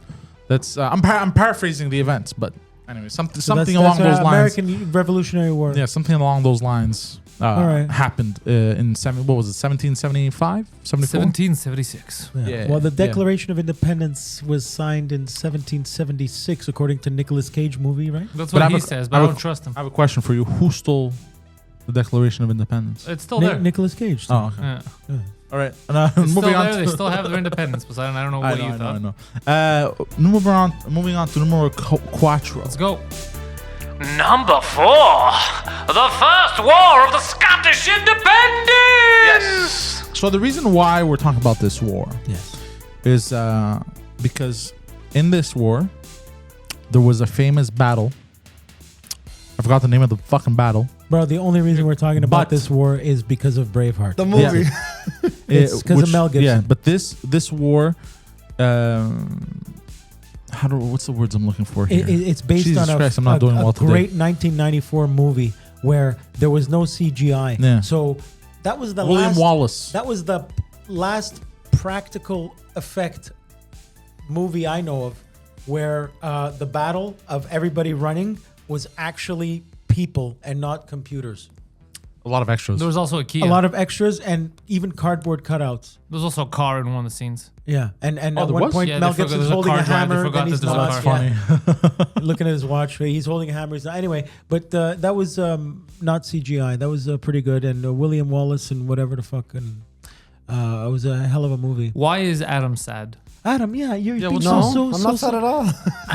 That's I'm paraphrasing the events, but anyway, something along those lines. American Revolutionary War. Yeah, something along those lines right. happened in 1775, 74? 1776. Yeah, Well, the yeah. Declaration of Independence was signed in 1776, according to Nicolas Cage movie, right? That's But what I he have a- says, I but I have don't a- trust him. I have a question for you. Who stole the Declaration of Independence? It's still there. Nicolas Cage. Oh, okay. Yeah. All right. It's Moving still on. there. They still have their independence, Poseidon. I don't know what you thought. I know. Moving on to numero quattro. Let's go. Number 4, the First War of the Scottish Independence. Yes. So the reason why we're talking about this war Yes. is because in this war there was a famous battle. I forgot the name of the fucking battle. Bro, the only reason we're talking about But- this war is because of Braveheart. The movie. It's 'cause of Mel Gibson. Yeah, but this war, what's the words I'm looking for here? It's based Jesus on Christ, I'm not doing well today. great 1994 movie where there was no CGI. Yeah. So that was the William last, Wallace. That was the last practical effect movie I know of where the battle of everybody running was actually people and not computers. A lot of extras. There was also a Kia. A lot of extras and even cardboard cutouts. There was also a car in one of the scenes. Yeah, and Oh, at there one was? point Yeah, Mel they forgot- Gibson's there's a holding car a drive. They hammer. forgot And he's that there's a not, car. yeah. Looking at his watch, he's holding a hammer. Anyway, but that was not CGI. That was pretty good. And William Wallace and whatever the fuck. And it was a hell of a movie. Why is Adam sad? Adam, yeah, you're being what's so, wrong? so, I'm so, not sad at all.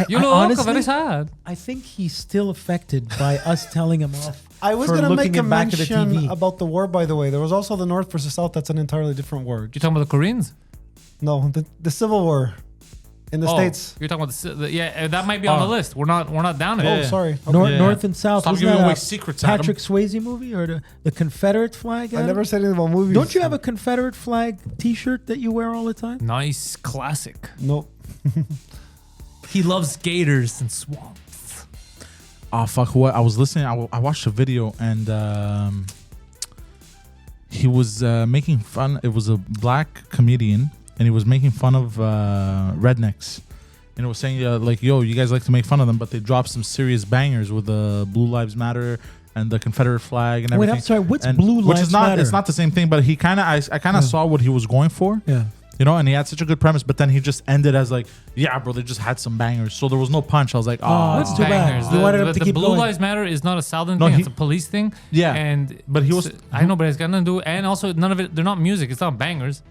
You I look honestly, very sad. I think he's still affected by us telling him off. I was for going to looking make a in back of the mention TV. about the war, by the way. There was also the North versus South. That's an entirely different war. You talking about the Koreans? No, the Civil War in the States. You're talking about that might be on the list. We're not down Oh, it. sorry. Okay. North and South. Stop Wasn't giving that away a secrets, Adam. Patrick Swayze movie or the Confederate flag? I Adam? never said anything about movies. Don't you have a Confederate flag T-shirt that you wear all the time? Nice classic. No. He loves gators and swamps. Oh fuck! What I was listening, I watched a video and he was making fun. It was a black comedian and he was making fun of rednecks, and it was saying like, "Yo, you guys like to make fun of them, but they dropped some serious bangers with the Blue Lives Matter and the Confederate flag and everything." Wait, I'm sorry. What's And- Blue which Lives is not Matter? It's not the same thing, but he kind of I kind of saw what he was going for. Yeah. You know, and he had such a good premise, but then he just ended as like, "Yeah, bro, they just had some bangers." So there was no punch. I was like, "Oh, that's too bad. Bangers. You wanted him to The keep Blue going. Lives Matter is not a Southern No, thing. he- It's a police thing. Yeah, And but he was- I know, but it's got nothing to do. And also, none of it. They're not music. It's not bangers.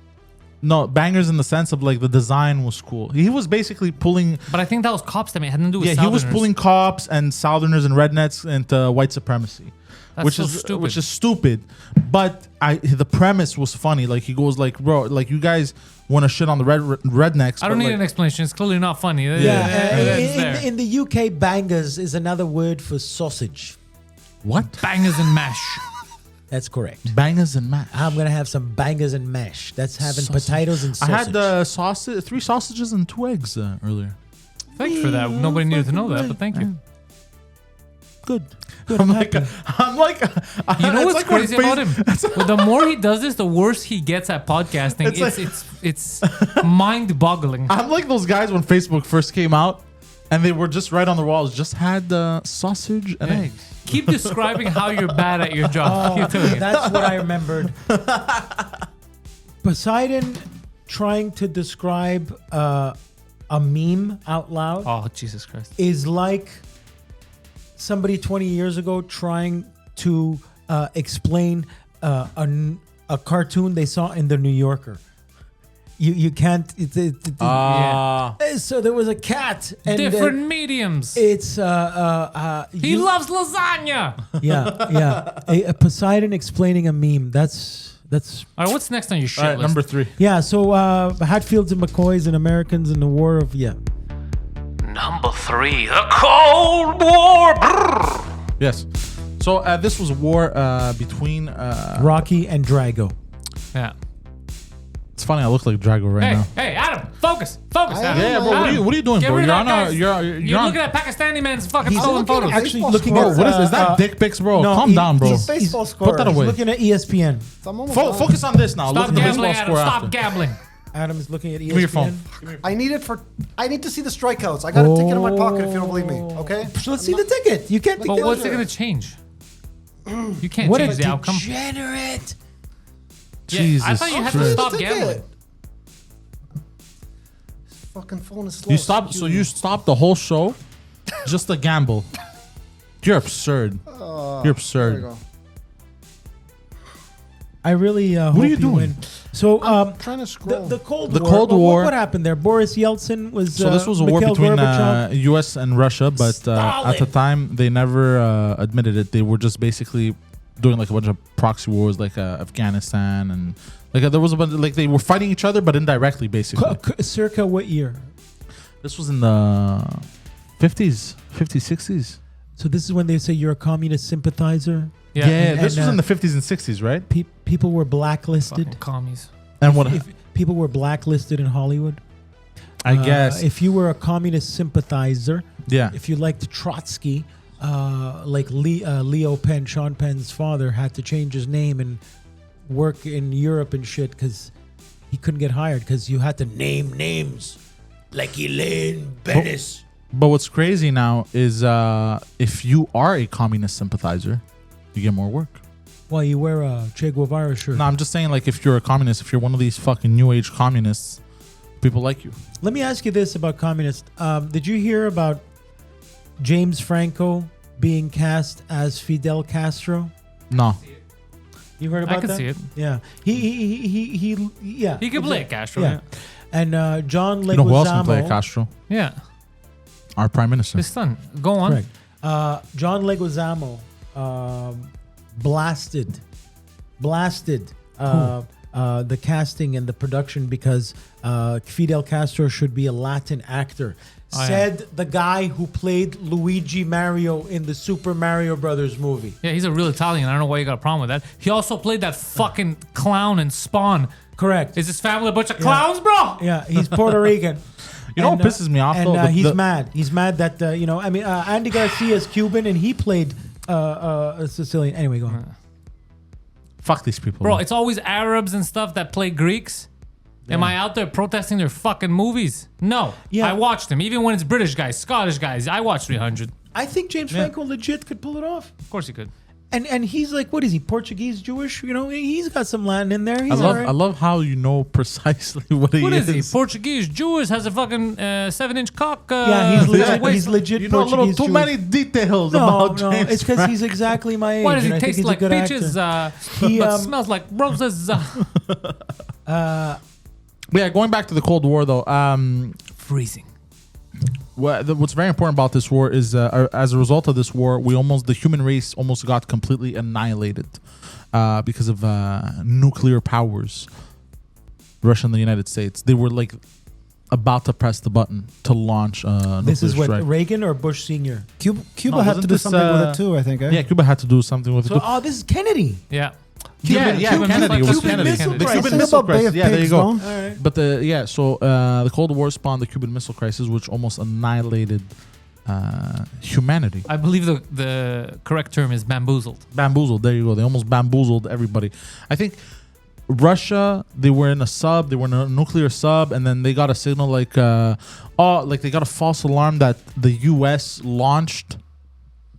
No, bangers in the sense of like the design was cool. He was basically pulling. But I think that was cops that made. It had nothing to do with Yeah, he was Southerners. pulling cops and Southerners and rednecks into white supremacy, That's which so is stupid. which is stupid. But the premise was funny. Like he goes like, "Bro, like you guys want to shit on the rednecks." I don't but, need like, an explanation. It's clearly not funny. Yeah. It's there. In the UK, bangers is another word for sausage. what Bangers and mash. That's correct. bangers and mash. I'm gonna have some bangers and mash. That's having Sausage. potatoes and I sausage. had the sausage, 3 sausages and 2 eggs earlier. Thanks for that. Nobody needed to know that, but thank you. Good. I'm like, You know what's crazy about him? Well, the more he does this, the worse he gets at podcasting. It's mind-boggling. I'm like those guys when Facebook first came out, and they were just right on the walls. Just had sausage and Yeah. eggs. Keep describing how you're bad at your job. Keep doing it. That's what I remembered. Poseidon trying to describe a meme out loud Oh, Jesus Christ. is like somebody 20 years ago trying to explain a cartoon they saw in the New Yorker. You can't. So there was a cat. And Different mediums. It's He loves lasagna. yeah. A Poseidon explaining a meme. That's All right, what's next on your shit All right, list? number 3. yeah. So Hatfields and McCoys and Americans in the War of Number 3, the Cold War. Brrr. Yes. So this was a war between. Rocky and Drago. Yeah. It's funny. I look like Drago right now. Hey, Adam, focus. Adam. Yeah, bro. Adam, What are you doing, get bro? rid of You're that on guy's- a. You're You're on. looking at Pakistani man's fucking He's stolen photos. actually Baseball looking score. at What is that? Dick pics, bro. no, Calm down, bro. he's- Baseball he's- score. Put that away. Looking at ESPN. I'm almost done. Focus on this now. Look Stop at the baseball gambling, Adam. score Stop after. gambling. Adam is looking at ESPN. Give me your phone. I need to see the strikeouts. I got a ticket in my pocket if you don't believe me. Okay. So let's see the ticket. You can't. But what's it going to change? You can't What a change the outcome. degenerate! Yeah, Jesus I thought you had to Christ. stop Ticket. gambling. This fucking phone is slow. You stopped. So you stopped the whole show just to gamble. You're absurd. You're There we absurd. go. I really hope are you doing? win. So Trying to scroll. the Cold The War. Cold What- War- What happened there? Boris Yeltsin was. So this was a war Mikhail between Gorbachev. U.S. and Russia, but Stalin. at the time they never admitted it. They were just basically doing like a bunch of proxy wars, like Afghanistan, and like there was a bunch like they were fighting each other, but indirectly, basically. Circa what year? This was in the 50s, 60s. So this is when they say you're a communist sympathizer. Yeah, and- this and, was in the 50s and 60s, right? People were blacklisted. Fucking commies. And what If people were blacklisted in Hollywood. I guess, If you were a communist sympathizer, yeah. if you liked Trotsky, like Leo Penn, Sean Penn's father, had to change his name and work in Europe and shit because he couldn't get hired because you had to name names like Elaine Bennis. But what's crazy now is if you are a communist sympathizer, you get more work. Well, you wear a Che Guevara shirt. No, I'm just saying, like, if you're a communist, if you're one of these fucking new age communists, people like you. Let me ask you this about communists. Did you hear about James Franco being cast as Fidel Castro? No. You heard about I can that? see it. Yeah. He could play Castro. Yeah. And John You know who else can play Leguizamo. Castro? Yeah. Our prime minister. His son. Go on. Correct. John Leguizamo blasted the casting and the production because Fidel Castro should be a Latin actor. Oh, yeah. Said the guy who played Luigi Mario in the Super Mario Brothers movie. Yeah, he's a real Italian. I don't know why you got a problem with that. He also played that fucking clown in Spawn. Correct. Is his family a bunch of clowns, bro? Yeah, he's Puerto Rican. You know what pisses me off, and, though? he's mad. He's mad that, Andy Garcia is Cuban and he played a Sicilian. Anyway, go on. Fuck these people. Bro, it's always Arabs and stuff that play Greeks. Am I out there protesting their fucking movies? No. Yeah. I watch them. Even when it's British guys, Scottish guys, I watch 300. I think James Franco legit could pull it off. Of course he could. And he's like, what is he, Portuguese, Jewish? You know, he's got some Latin in there. I He's love, all right. I love how you know precisely what he What is. is he? Portuguese, Jewish, has a fucking 7-inch cock. Yeah, he's legit. waist. He's legit. You know a little Portuguese, too Jewish. many details No, about no, James it's because he's exactly my age. Why does he and I think taste he's a like good peaches? actor. He, But smells like roses. Yeah, going back to the Cold War, though. Freezing. What's very important about this war is, as a result of this war, the human race almost got completely annihilated because of nuclear powers. Russia and the United States. They were like about to press the button to launch a This is nuclear what, strike. Reagan or Bush Sr.? Cuba No, had wasn't to do this, something with it too, I think. Eh? Yeah, Cuba had to do something with it. So, this is Kennedy. Yeah. Kennedy. It was Cuban Kennedy. Missile The Crisis. Cuban Missile Bay of Crisis. Yeah, there you Pigs, go. no? All right. But the Cold War spawned the Cuban Missile Crisis, which almost annihilated humanity. I believe the correct term is bamboozled. Bamboozled. There you go. They almost bamboozled everybody. I think Russia, they were in a sub. They were in a nuclear sub, and then they got a signal they got a false alarm that the U.S. launched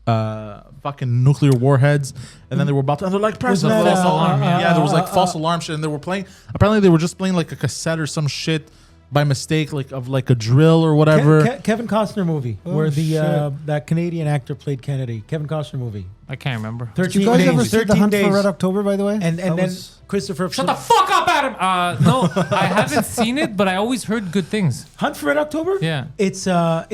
fucking nuclear warheads, and then they were about to. And they're like, press the Wasn't that, false alarm. Yeah, there was like false uh, alarm shit, and they were playing. Apparently, they were just playing like a cassette or some shit by mistake, like of like a drill or whatever. Kevin Costner movie where the shit. that Canadian actor played Kennedy. Kevin Costner movie. I can't remember. 13 Did you guys days. ever see The 13 Hunt days. for Red October, by the way? And That then was- Christopher. Shut the fuck up, Adam. No, I haven't seen it, but I always heard good things. Hunt for Red October. Yeah. It's a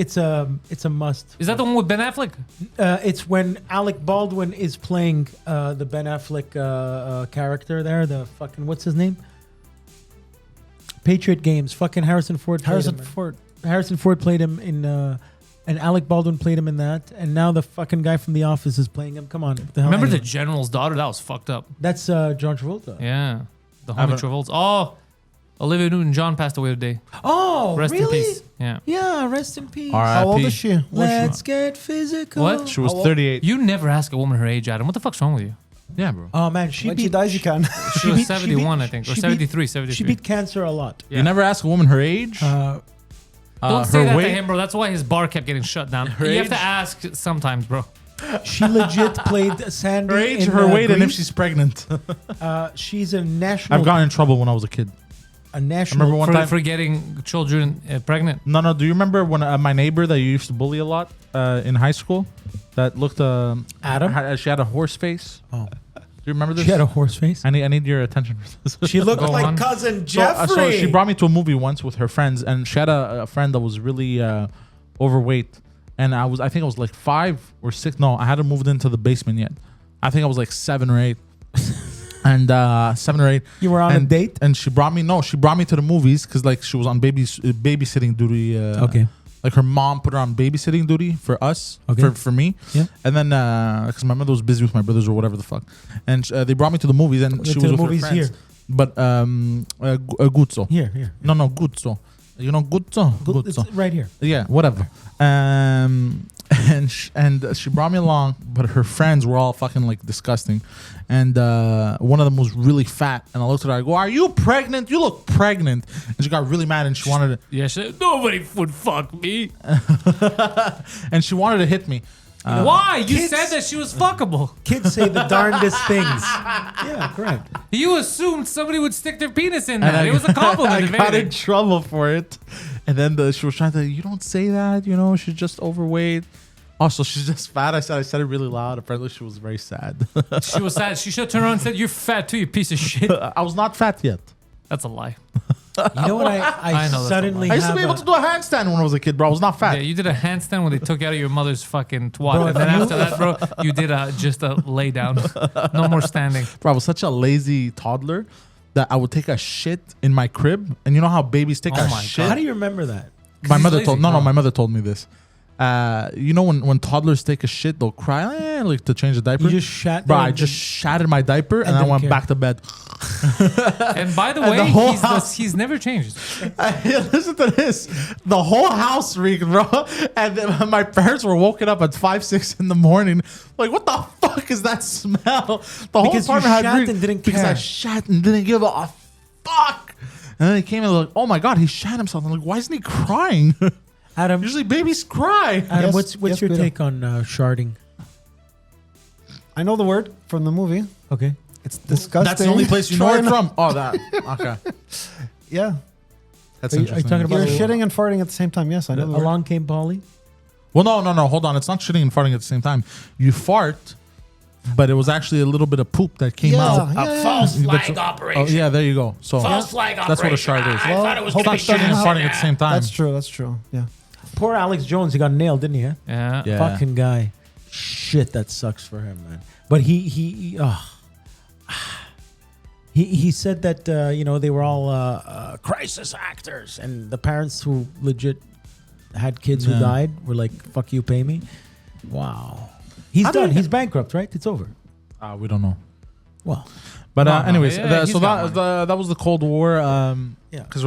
must. Is that the one with Ben Affleck? It's when Alec Baldwin is playing the Ben Affleck character there. The fucking what's his name? Patriot Games. Fucking Harrison Ford. Harrison Ford played him in, and Alec Baldwin played him in that. And now the fucking guy from The Office is playing him. Come on, what the hell? Remember the Anyway. general's daughter? That was fucked up. That's John Travolta. Yeah. The homie haven't- Travolta. Oh, Olivia Newton-John passed away today. Oh, Rest really? in peace. Yeah. Yeah, rest in peace. R.I.P. How old is she? Let's get physical. What? She was 38. You never ask a woman her age, Adam. What the fuck's wrong with you? Yeah, bro. Oh man, she When she beat. dies, you can. She was beat- 71, beat- I think. Or she 73, beat- 73. She beat cancer a lot. Yeah. You never ask a woman her age. Don't say her that weight. to him, bro. That's why his bar kept getting shut down. Her You have age? to ask sometimes, bro. She legit played Sandy. Her age, in, her weight, and if Grease. she's pregnant. She's a national. I've gotten in trouble when I was a kid. a I national. remember one time. For getting children pregnant. No. Do you remember when my neighbor that you used to bully a lot in high school, that looked Adam? she had a horse face. Oh. Do you remember this? She had a horse face. I need your attention for this. She looked Go like on. cousin So, Jeffrey. so she brought me to a movie once with her friends, and she had a friend that was really overweight, and I think I was like 5 or 6. No, I hadn't moved into the basement yet. I think I was like 7 or 8, and 7 or 8. You were on a date? and she brought me to the movies because like she was on babysitting duty. Okay. Like her mom put her on babysitting duty for us, Okay. for me. Yeah. And then because my mother was busy with my brothers or whatever the fuck, and they brought me to the movies, and she To was the with movies her friends. here. But Guzzo. Here. No, Guzzo. You know Guzzo? It's Guzzo. right here. Yeah, whatever. And she brought me along, but her friends were all fucking like disgusting, and one of them was really fat. And I looked at her, I go, "Are you pregnant? You look pregnant." And she got really mad, and she wanted to, Yeah, nobody would fuck me. and she wanted to hit me. Why? You kids- said that she was fuckable. Kids say the darndest things. Yeah, correct. You assumed somebody would stick their penis in that. It was a compliment. I if got in anything. trouble for it. And then she was trying to, you don't say that, she's just overweight. Oh, so she's just fat. I said it really loud. Apparently she was very sad. She was sad. She should have turned around and said, "You're fat too, you piece of shit." I was not fat yet. That's a lie. You know what? I I know that's a suddenly I used to have be able a- to do a handstand when I was a kid, bro. I was not fat. Yeah, you did a handstand when they took you out of your mother's fucking twat. Bro, And then you- after that, bro, you did just a lay down. No more standing. Bro, I was such a lazy toddler that I would take a shit in my crib. And you know how babies take Oh a my shit? How do you remember that? My he's mother lazy. told Oh. my mother told me this. When toddlers take a shit, they'll cry like to change the diaper. You just shat. Bro, there I and just shattered my diaper and I didn't went care. back to bed. And by the And way, the whole house- he's never changed. Listen to this. The whole house reeked, bro. And then my parents were woken up at 5-6 in the morning. Like, what the fuck is that smell? The whole Because you apartment had shat reeked and didn't because I care. shat and didn't give a fuck. And then they came and they're like, oh my God, he shat himself. I'm like, why isn't he crying? Adam, Usually babies cry. Adam, Yes, what's yes, your Guido. take on sharding? I know the word from the movie. Okay. It's disgusting. That's the only place you know Try it not- from. Oh, that. Okay. Yeah. That's Are you interesting. talking about- You're shitting and farting at the same time. Yes, I know the word. Along came Polly. Well, no. Hold on. It's not shitting and farting at the same time. You fart, but it was actually a little bit of poop that came out. yeah. False That's- flag operation. Oh, yeah, there you go. So False flag that's what a operation. shard is. I thought it was It's gonna not be shitting and shit. farting at the same time. That's true. That's true. Yeah. Poor Alex Jones, he got nailed, didn't he? Yeah. Yeah. Fucking guy. Shit, that sucks for him, man. But he said that they were all crisis actors, and the parents who legit had kids who Yeah. died were like, "Fuck you, pay me." Wow. He's How do done. you- He's bankrupt, right? It's over. We don't know. Well, But No, anyways, yeah, he's so got that was the Cold War. yeah. Because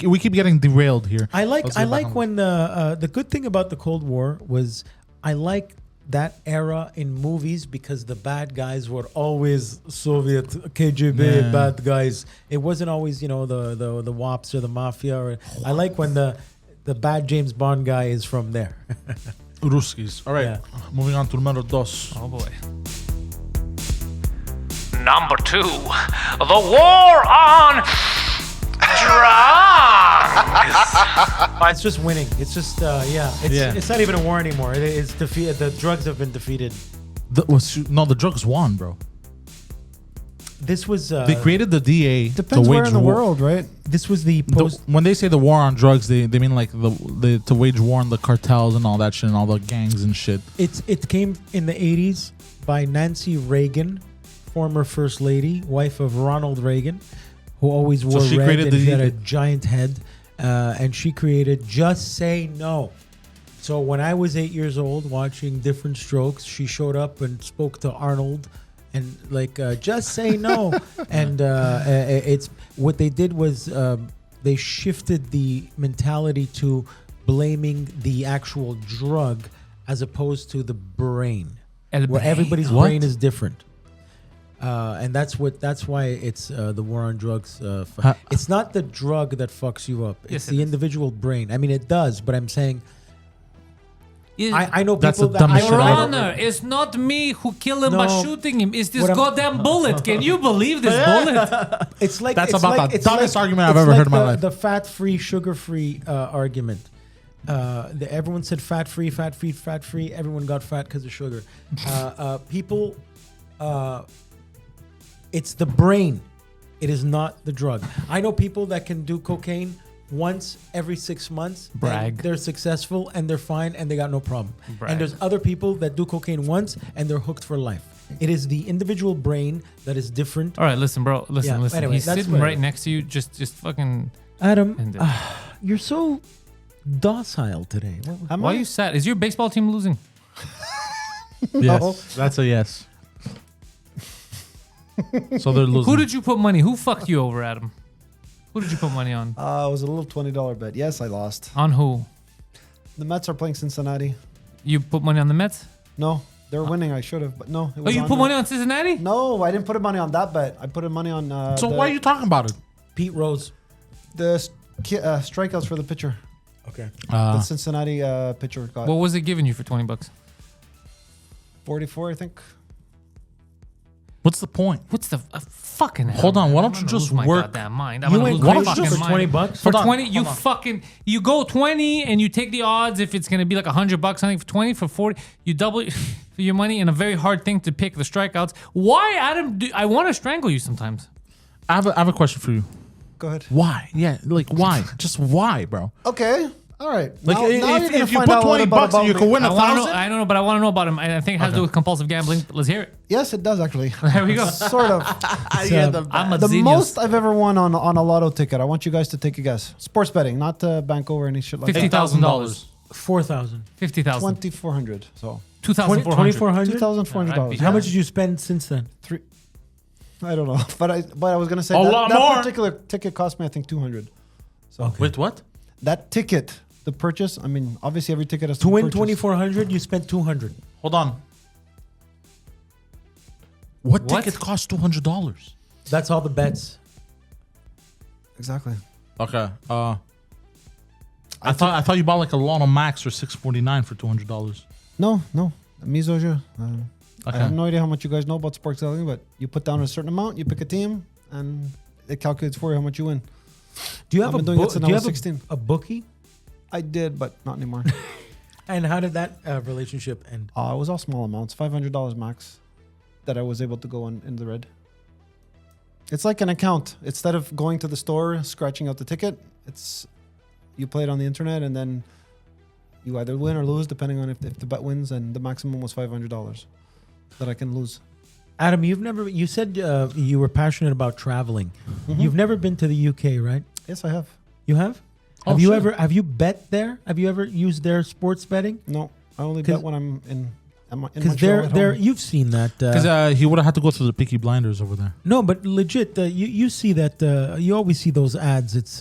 we keep getting derailed here. I like Let's I get back like on- when the good thing about the Cold War was I like that era in movies because the bad guys were always Soviet KGB Yeah. bad guys. It wasn't always the WAPs or the mafia. I like when the bad James Bond guy is from there. Ruskis. All right, Yeah. moving on to numero dos. Oh boy. Number 2, the war on drugs. It's just winning. It's just It's not even a war anymore. It's defeated. The drugs have been defeated. The drugs won, bro. This was They created the DA Depends to where wage in the war. world, right? This was the post. When they say the war on drugs, they mean like the to wage war on the cartels and all that shit and all the gangs and shit. It came in the 80s by Nancy Reagan, former First Lady, wife of Ronald Reagan, who always wore she red created and she the- had a giant head. And she created Just Say No. So when I was 8 years old watching Different Strokes, she showed up and spoke to Arnold and just say no. And it's what they did was they shifted the mentality to blaming the actual drug as opposed to the brain, where everybody's What? brain is different. And that's why it's the war on drugs. It's not the drug that fucks you up. It's Yes, it the is. individual brain. I mean, it does, but I'm saying Yeah. I know That's people the that dumbest I Your shit know- I've Honor, it's not me who killed him by No. shooting him. It's this What I'm- goddamn bullet. Can you believe this bullet? It's like That's it's about like, the it's dumbest like- argument I've it's ever like heard in my life. The fat-free, sugar-free argument. Everyone said fat-free, fat-free, fat-free. Everyone got fat because of sugar. People, it's the brain. It is not the drug. I know people that can do cocaine once every 6 months. and Brag. They're successful and they're fine and they got no problem. Brag. And there's other people that do cocaine once and they're hooked for life. It is the individual brain that is different. All right, listen, bro. Listen. Yeah, anyway, He's that's sitting what- right next to you. Just fucking. Adam, end it. you're so docile today. Why are you sad? Is your baseball team losing? Yes, that's a yes. So they're losing. Who did you put money? Who fucked you over, Adam? Who did you put money on? It was a little $20 bet. Yes, I lost. On who? The Mets are playing Cincinnati. You put money on the Mets? No, they're winning. I should have, but no. It Oh, was you on put the- money on Cincinnati? No, I didn't put money on that bet. I put money on. So why are you talking about it? Pete Rose. the strikeouts for the pitcher? Okay. The Cincinnati pitcher got. What was it giving you for $20? 44, I think. What's the point? What's the fucking hell? Hold on, why man? don't I'm you gonna just lose my work- goddamn mind. I'm You gonna went lose my crazy fucking for mind. 20 bucks? For Hold on, 20, you hold on. fucking you go 20 and you take the odds if it's gonna be like $100 something for 20 for 40. You double for your money and a very hard thing to pick the strikeouts. Why, Adam? I want to strangle you sometimes. I have a question for you. Go ahead. Why? Yeah, like why? Just why, bro? Okay. All right. Like now you're gonna if you find put out a little 20 bit bucks and about you me. could win I want to know. 1,000. I don't know, but I want to know about him. I think it has to do with compulsive gambling. Let's hear it. Yes, it does actually. There we go. Sort of. I'm a The genius. most I've ever won on a lotto ticket. I want you guys to take a guess. Sports betting, not bank over any shit like that. $50,000. 4,000. 50,000. 2,400. So 2,400. 2,400? $2,400. How much did you spend since then? I don't know, but I was gonna say A that, lot that more. particular ticket cost me I think 200. So Wait, what? that ticket, the purchase. I mean, obviously every ticket has To be win purchased. 2,400, you spent 200. Hold on. What What? ticket costs $200? That's all the bets. Exactly. Okay. I thought you bought like a Lotto Max for $649 for $200. No. Mise au jeu. Okay. I have no idea how much you guys know about sports gambling, but you put down a certain amount, you pick a team, and it calculates for you how much you win. Do you have I've a been doing it since do I you was have 16. a bookie? I did, but not anymore. And how did that relationship end? It was all small amounts, $500 max, that I was able to go in the red. It's like an account. Instead of going to the store, scratching out the ticket, it's you play it on the internet, and then you either win or lose, depending on if the bet wins, and the maximum was $500 that I can lose. Adam, you said you were passionate about traveling. Mm-hmm. You've never been to the UK, right? Yes, I have. You have? Oh, Have you shit. ever have you bet there? Have you ever used their sports betting? No, I only 'Cause- bet when I'm in Because Montreal at they're home. you've seen that. Because he would have had to go through the Peaky Blinders over there. No, but legit, you see that. You always see those ads. It's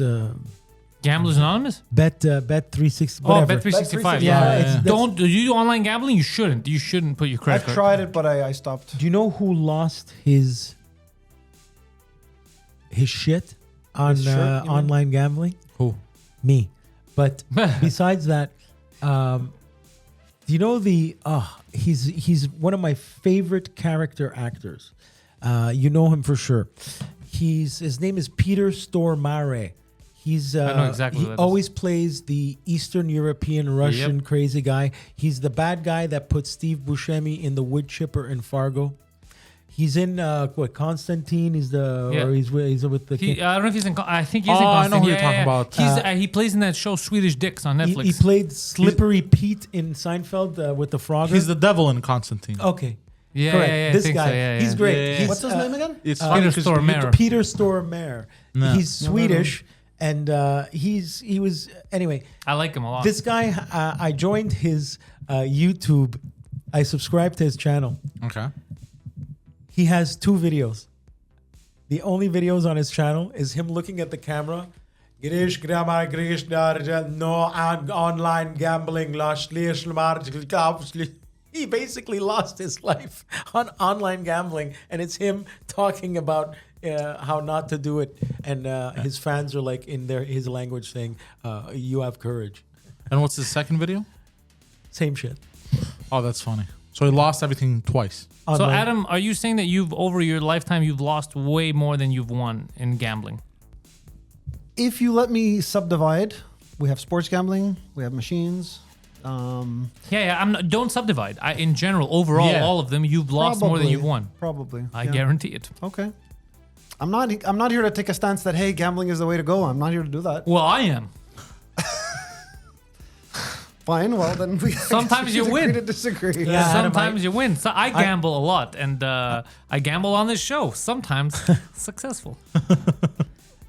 Gamblers Anonymous? bet 360. Oh, Whatever. Bet365. Yeah, Yeah, it's, yeah. Don't do you do online gambling? You shouldn't. You shouldn't put your credit I've card. tried it, but I stopped. Do you know who lost his shit on His shirt, you mean? online gambling? Who? Me. But besides that, do you know he's one of my favorite character actors. You know him for sure. His name is Peter Stormare. He's I know exactly he who that is. always plays the Eastern European Russian crazy guy. He's the bad guy that put Steve Buscemi in The Wood Chipper in Fargo. He's in Constantine. He's with the I don't know if he's in. I think he's in. Oh, I know Constantine. who you're talking about. He's he plays in that show Swedish Dicks on Netflix. he played Slippery Pete in Seinfeld with the Frogger. He's the devil in Constantine. Okay. yeah, Correct. yeah, yeah, I This think guy. so, yeah, He's yeah. great. Yeah, yeah, He's, What's his name again? It's Peter funny 'cause Stormare. Peter Stormare. No. He's Swedish, and he was anyway. I like him a lot. This guy, I joined his YouTube. I subscribed to his channel. Okay. He has 2 videos. The only videos on his channel is him looking at the camera. No online gambling. He basically lost his life on online gambling, and it's him talking about how not to do it. And his fans are like in his language saying, "You have courage." And what's his second video? Same shit. Oh, that's funny. So he lost everything twice. so Online. Adam, are you saying that over your lifetime you've lost way more than you've won in gambling? If you let me subdivide, we have sports gambling, we have machines. Yeah. Don't subdivide. In general, overall, Yeah. all of them, you've lost more than you've won. Probably. I yeah. guarantee it. Okay. I'm not here to take a stance that hey, gambling is the way to go. I'm not here to do that. Well, I am. Fine. Well, then we Sometimes you agree win. to disagree. Yeah. Adam, Sometimes you win. So I gamble a lot, and I gamble on this show. Sometimes successful.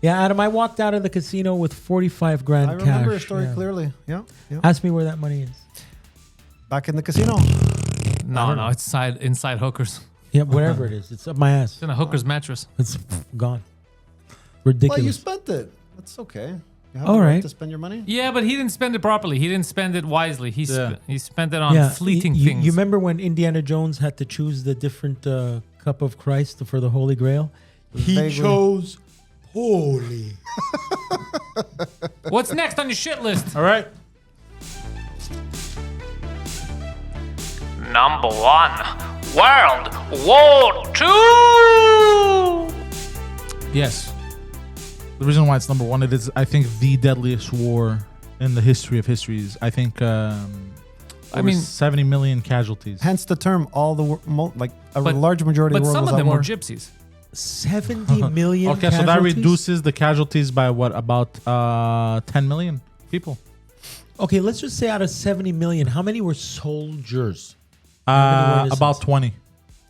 Yeah, Adam, I walked out of the casino with 45 grand I cash. remember your story Yeah. clearly. Yeah. Ask me where that money is. Back in the casino. No, it's inside hookers. Yeah, wherever it is. It's up my ass. It's in a hooker's mattress. It's gone. Well, Ridiculous. you spent it. That's okay. You have All the right right. to spend your money. Yeah, but he didn't spend it properly. He didn't spend it wisely. He spent it on Yeah, fleeting you, things. You remember when Indiana Jones had to choose the different cup of Christ for the Holy Grail? He Vaguely. chose holy. What's next on your shit list? All right. number 1. World War II! Yes. The reason why it's number 1, it is, I think, the deadliest war in the history of histories. I think, I mean, 70 million casualties. Hence the term, all the But- large majority of But the world some was of at them war. were gypsies. 70 million. Okay, so that casualties? reduces the casualties by what? About 10 million people. Okay, let's just say out of 70 million, how many were soldiers? many were innocents? About 20.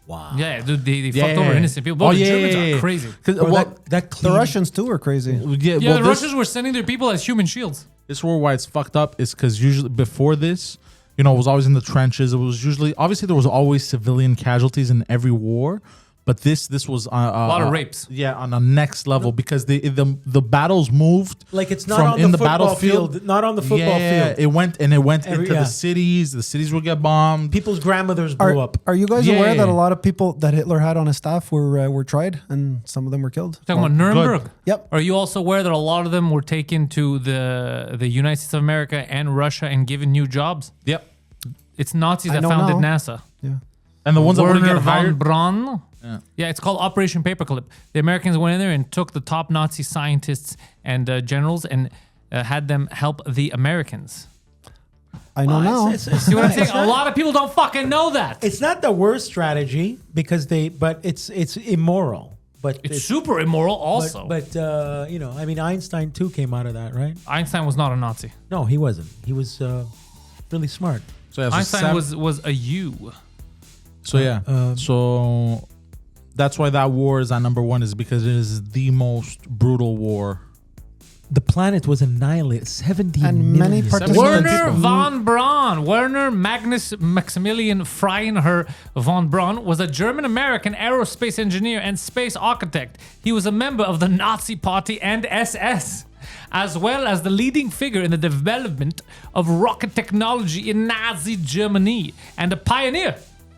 Wow. Yeah, dude, they Yeah, fucked over yeah. innocent people. Bro, Oh, the yeah, Germans yeah, are yeah. crazy. 'Cause, Bro, well, that The clean- Russians too are crazy. yeah, Yeah, well, the this- Russians were sending their people as human shields. This war, why it's fucked up, is because usually before this, you know, it was always in the trenches. It was usually, obviously, there was always civilian casualties in every war, but this was a lot of rapes. Yeah, on a next level because the battles moved. Like it's not from on the in the football battlefield. field. Not on the football Yeah, field. it went Every- into yeah. the cities. The cities would get bombed. People's grandmothers blew up. Are you guys Yeah. aware that a lot of people that Hitler had on his staff were tried and some of them were killed? Talking about Nuremberg. Yep. Are you also aware that a lot of them were taken to the United States of America and Russia and given new jobs? Yep. It's Nazis I that know founded now. NASA. Yeah. And the ones that Werner wouldn't get von hired. Braun. Yeah. It's called Operation Paperclip. The Americans went in there and took the top Nazi scientists and generals and had them help the Americans. I know now. See what I'm saying? A lot of people don't fucking know that. It's not the worst strategy because but it's immoral. But It's super immoral also. But you know, I mean, Einstein too came out of that, right? Einstein was not a Nazi. No, he wasn't. He was really smart. So, yeah, so Einstein was a U. So yeah, so that's why that war is at number 1 is because it is the most brutal war. The planet was annihilated. 70 And million. many participants- Werner von Braun, Werner Magnus Maximilian Freiherr von Braun, was a German-American aerospace engineer and space architect. He was a member of the Nazi Party and SS, as well as the leading figure in the development of rocket technology in Nazi Germany, and a pioneer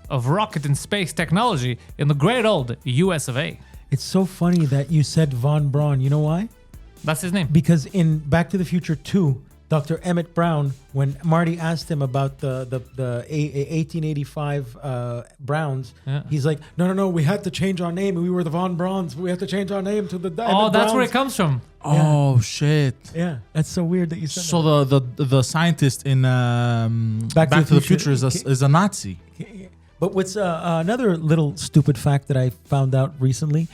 of rocket and space technology in the great old US of A. It's so funny that you said von Braun. You know why? That's his name. Because in Back to the Future 2, Dr. Emmett Brown, when Marty asked him about the 1885 Browns, he's like, no, we had to change our name. We were the Von Brauns. We have to change our name to the Oh, Emmett that's where Browns." it comes from. Oh shit! Yeah, that's so weird that you said So the scientist in Back to the Future is a Nazi. that. But what's another little stupid fact that I found out recently,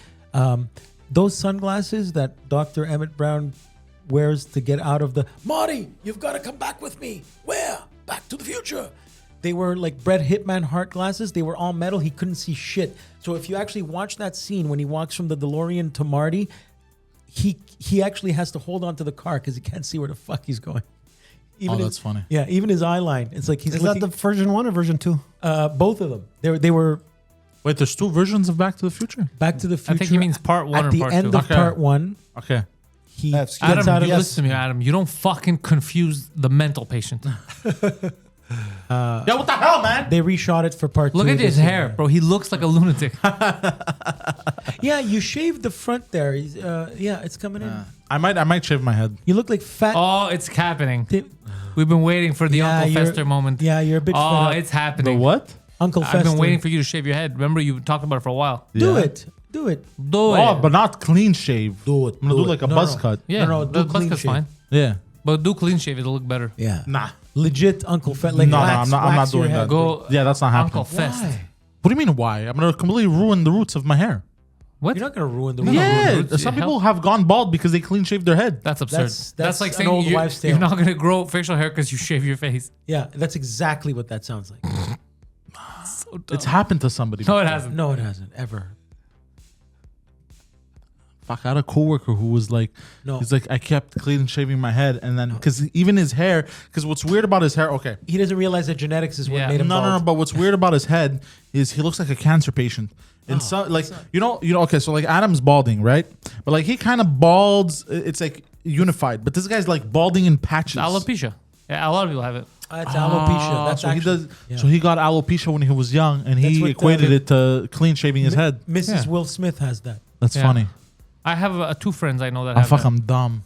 those sunglasses that Dr. Emmett Brown wears to get out of the, Marty, you've got to come back with me. Where? Back to the Future. They were like Bret Hitman Hart glasses. They were all metal. He couldn't see shit. So if you actually watch that scene when he walks from the DeLorean to Marty, he actually has to hold on to the car because he can't see where the fuck he's going. Even That's funny. Yeah, even his eye line. It's like he's Is looking, that the version 1 or version 2? both of them. They were Wait, there's 2 versions of Back to the Future. Back to the Future. I think he means part 1 at or the part end 2. of part 1. Okay. He That's- gets Adam, out of you yes. listen to me, Adam. You don't fucking confuse the mental patient. Yeah, what the hell, man? They reshot it for part 2. Look at his This is- hair, bro. He looks like a lunatic. Yeah, you shaved the front there. He's, yeah, it's coming in. I might shave my head. You look like fat. Oh, it's happening. Ti- We've been waiting for the Yeah, Uncle you're- Fester moment. Yeah, you're a bit. Oh, fed up. it's happening. what? Uncle I've Fester. been waiting for you to shave your head. Remember, you talked about it for a while. Do Yeah. it. Do it. Do Oh, it. but not clean shave. Do it. I'm gonna do it. like a No, buzz no. cut. Yeah, No, do the clean buzzcut's shave. fine. Yeah. But do clean shave. It'll look better. Yeah. Nah. Legit Uncle Fester. Like No, wax, I'm not wax your doing head. that. Go. Yeah, that's not happening. Uncle Fest. Why? What do you mean why? I'm gonna completely ruin the roots of my hair. What? You're not gonna ruin the. Yeah, roots, some it people have gone bald because they clean shaved their head. That's absurd. That's- That's like an saying old you're, wives' tale. you're not going to grow facial hair because you shave your face. Yeah, that's exactly what that sounds like. It's happened to somebody. No, it before. hasn't. No, it hasn't ever. Fuck, I had a coworker who was like, No. he's like, I kept clean shaving my head, and then because even his hair, because what's weird about his hair, okay, He doesn't realize that genetics is what Yeah. made him no, bald. but what's weird about his head is he looks like a cancer patient. And so, like, you know, okay, so like Adam's balding, right? But like he kind of balds, it's like unified. But this guy's like balding in patches. Alopecia. Yeah, a lot of people have it. That's alopecia. That's so actually, he does. So he got alopecia when he was young, and That's he what, equated it to clean shaving his head. Mrs. Yeah. Will Smith has that. That's Yeah. funny. I have 2 friends I know that Oh have fuck, that. I'm dumb.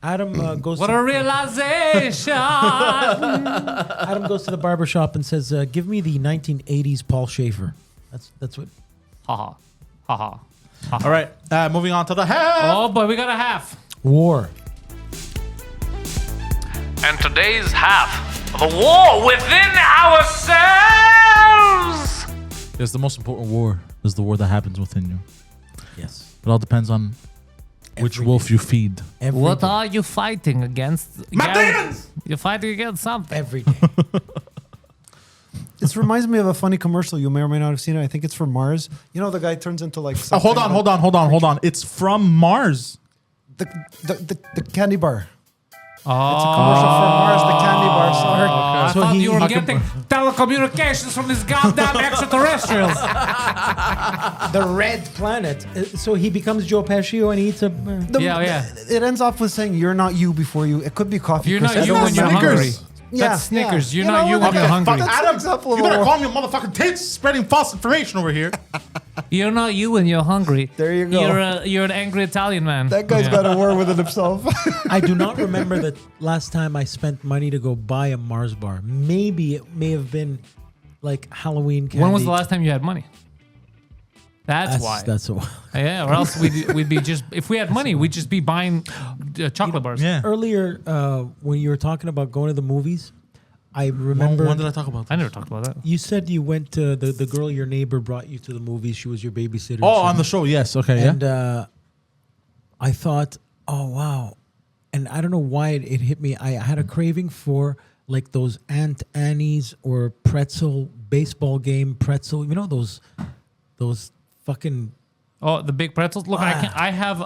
Adam goes. What to, a realization! Adam goes to the barber shop and says, "Give me the 1980s Paul Schaefer." That's what. Ha ha. All right, moving on to the half. Oh, but we got a half. War. And today's half of a war within ourselves. Yes, the most important war is the war that happens within you. Yes. It all depends on which Every wolf you feed. Every What day. are you fighting against? demons! You're fighting against something. Every day. This reminds me of a funny commercial. You may or may not have seen it. I think it's for Mars. You know, the guy turns into like. Hold on. It's from Mars. The candy bar. Oh, It's a commercial for Mars. The candy bar. Sorry. I So thought he- you were he- getting telecommunications from these goddamn extraterrestrials. The red planet. So he becomes Joe Pesci and he eats a. Yeah. It ends off with saying, "You're not you before you." It could be coffee. You're not Crisp. you when you're hungry. That's Snickers. You're You not know you what? when you're hungry. That's an example of You better a- call me a motherfucking tits spreading false information over here. You're not you when you're hungry. There you go. You're an angry Italian man. That guy's got a war within himself. I do not remember the last time I spent money to go buy a Mars bar. Maybe it may have been like Halloween candy. When was the last time you had money? That's why. That's a while. Yeah, or else we'd be just if we had money, we'd just be buying chocolate bars. Yeah. Earlier, when you were talking about going to the movies, I remember. When did I talk about I this? never talked about that. You said you went to the girl, your neighbor, brought you to the movies. She was your babysitter. Oh, on the show, yes. Okay, yeah. And I thought, oh wow, and I don't know why it hit me. I had a craving for like those Aunt Annie's or pretzel baseball game pretzel. You know those fucking. Oh, the big pretzels. Look, I have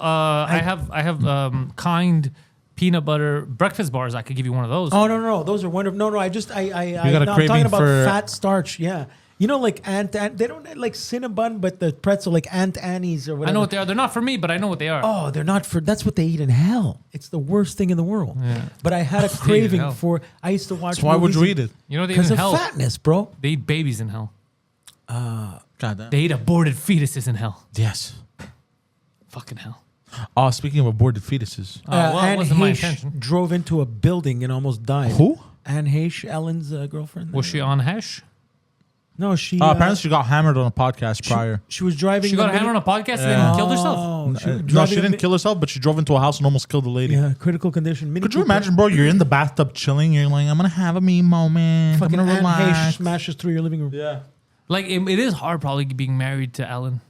kind peanut butter breakfast bars. I could give you one of those. Oh no, those are wonderful. No, I just got a I'm talking craving about for- fat starch. Yeah, you know, like Aunt they don't like Cinnabon, but the pretzel like Aunt Annie's or whatever. I know what they are. They're not for me, but I know what they are. Oh, they're not for. That's what they eat in hell. It's the worst thing in the world. But I had a in craving hell. for. I used to watch. So why would you eat it? You know they eat Because in of hell. fatness, bro. They eat babies in hell. God damn. They eat aborted fetuses in hell. Yes. Fucking hell. Oh, speaking of aborted fetuses. Well, it Anne wasn't my Heche intention. drove into a building and almost died. Who? Anne Heche, Ellen's girlfriend. Was she on hash? No, she. Apparently she got hammered on a podcast prior. she was driving. She got hammered on a podcast and then killed herself. Oh, No, she didn't kill herself, but she drove into a house and almost killed a lady. Yeah, critical condition. Mini Could you Cooper. imagine, bro? You're in the bathtub chilling. You're like, I'm gonna have a me moment. Fucking I'm gonna Anne Heche relax. smashes through your living room. Yeah. Like it is hard probably being married to Ellen.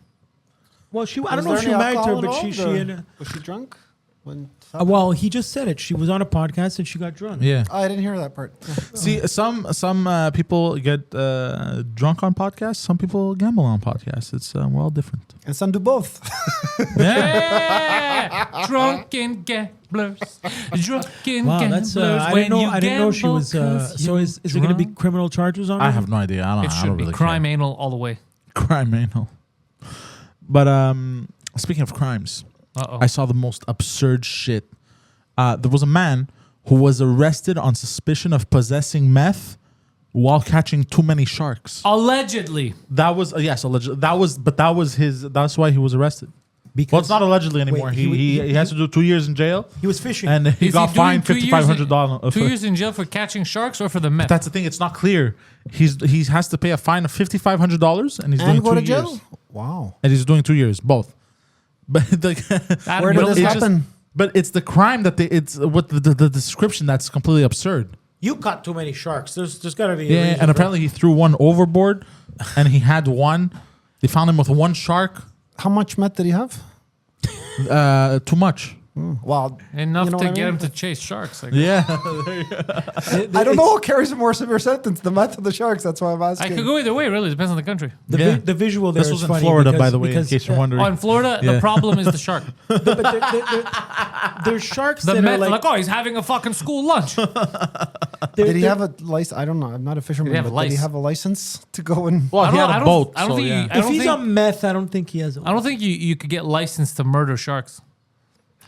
Well, I Was don't know if there she any married her, alcohol but she involved, or had. was she drunk? When Well, he just said it. She was on a podcast and she got drunk. Yeah. Oh, I didn't hear that part. See, some people get drunk on podcasts. Some people gamble on podcasts. It's we're all different. And some do both. Yeah, drunken gamblers, drunken Wow, gamblers. that's. I didn't know. I didn't know she was. So is it going to be criminal charges on her? I have no idea. I don't. It I should don't be really crime anal all the way. care. Crime anal. But speaking of crimes, Uh-oh. I saw the most absurd shit. There was a man who was arrested on suspicion of possessing meth while catching too many sharks. Allegedly. That was yes, allegedly. That was his. That's why he was arrested. Because Well, it's not allegedly anymore. Wait, he has to do 2 years in jail, he was fishing. and he Is got he doing fined 2 years in- $5,500. 2 years in jail for catching sharks or for the meth? That's the thing. It's not clear. He has to pay a fine of $5,500, and he's And doing go 2 to jail? years. Wow. And he's doing 2 years, both. But like, Adam, Where you did know, this it's happen? but it's the crime that it's what the description that's completely absurd. You caught too many sharks. There's got to be. a Yeah, reason and for- apparently he threw one overboard, and he had one. They found him with one shark. How much meth did he have? Too much. Well, enough you know to what I get mean? him to chase sharks. Like, Yeah. I don't know what carries a more severe sentence, the meth or the sharks. That's why I'm I asking. could go either way, really. Depends on the country. The visual there This is was in funny Florida, because, by the way, in because, case you're wondering. Oh, in Florida, Yeah. the problem is the shark. but there's sharks The that meth, are like, like. oh, he's having a fucking school lunch. Did he have a license? I don't know. I'm not a fisherman, have but a did he license? have a license to go and? Well, I he don't had know, a boat. I don't so, think yeah. you, I If don't he's think, on meth, I don't think he has. I don't think you could get licensed to murder sharks.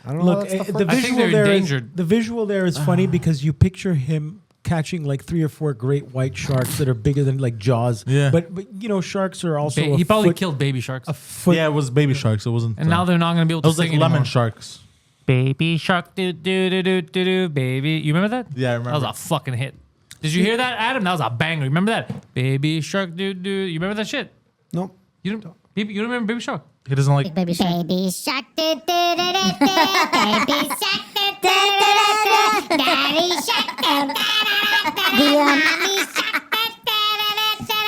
I don't know. Look, that stuff the works. I think visual they're there is endangered. the visual there is funny because you picture him catching like 3 or 4 great white sharks that are bigger than like Jaws. Yeah. But you know, sharks are also He probably foot, killed baby sharks. a foot. Yeah, it was baby sharks. It wasn't. And now they're not going to be able it to was sing like lemon anymore. sharks. Baby shark, do do do do do do, baby. You remember that? Yeah, I That was remember. a fucking hit. Did you hear that, Adam? That was a banger. Remember that? Baby shark, do do. You remember that shit? Nope. You don't remember Baby Shark? He doesn't like. Baby shark. Baby shark. Do, do, do, do, do. Baby shark. Do, do, do, do, do. Daddy shark. Do, da, da, da, da. Mommy shark. Do, da, da, da, da.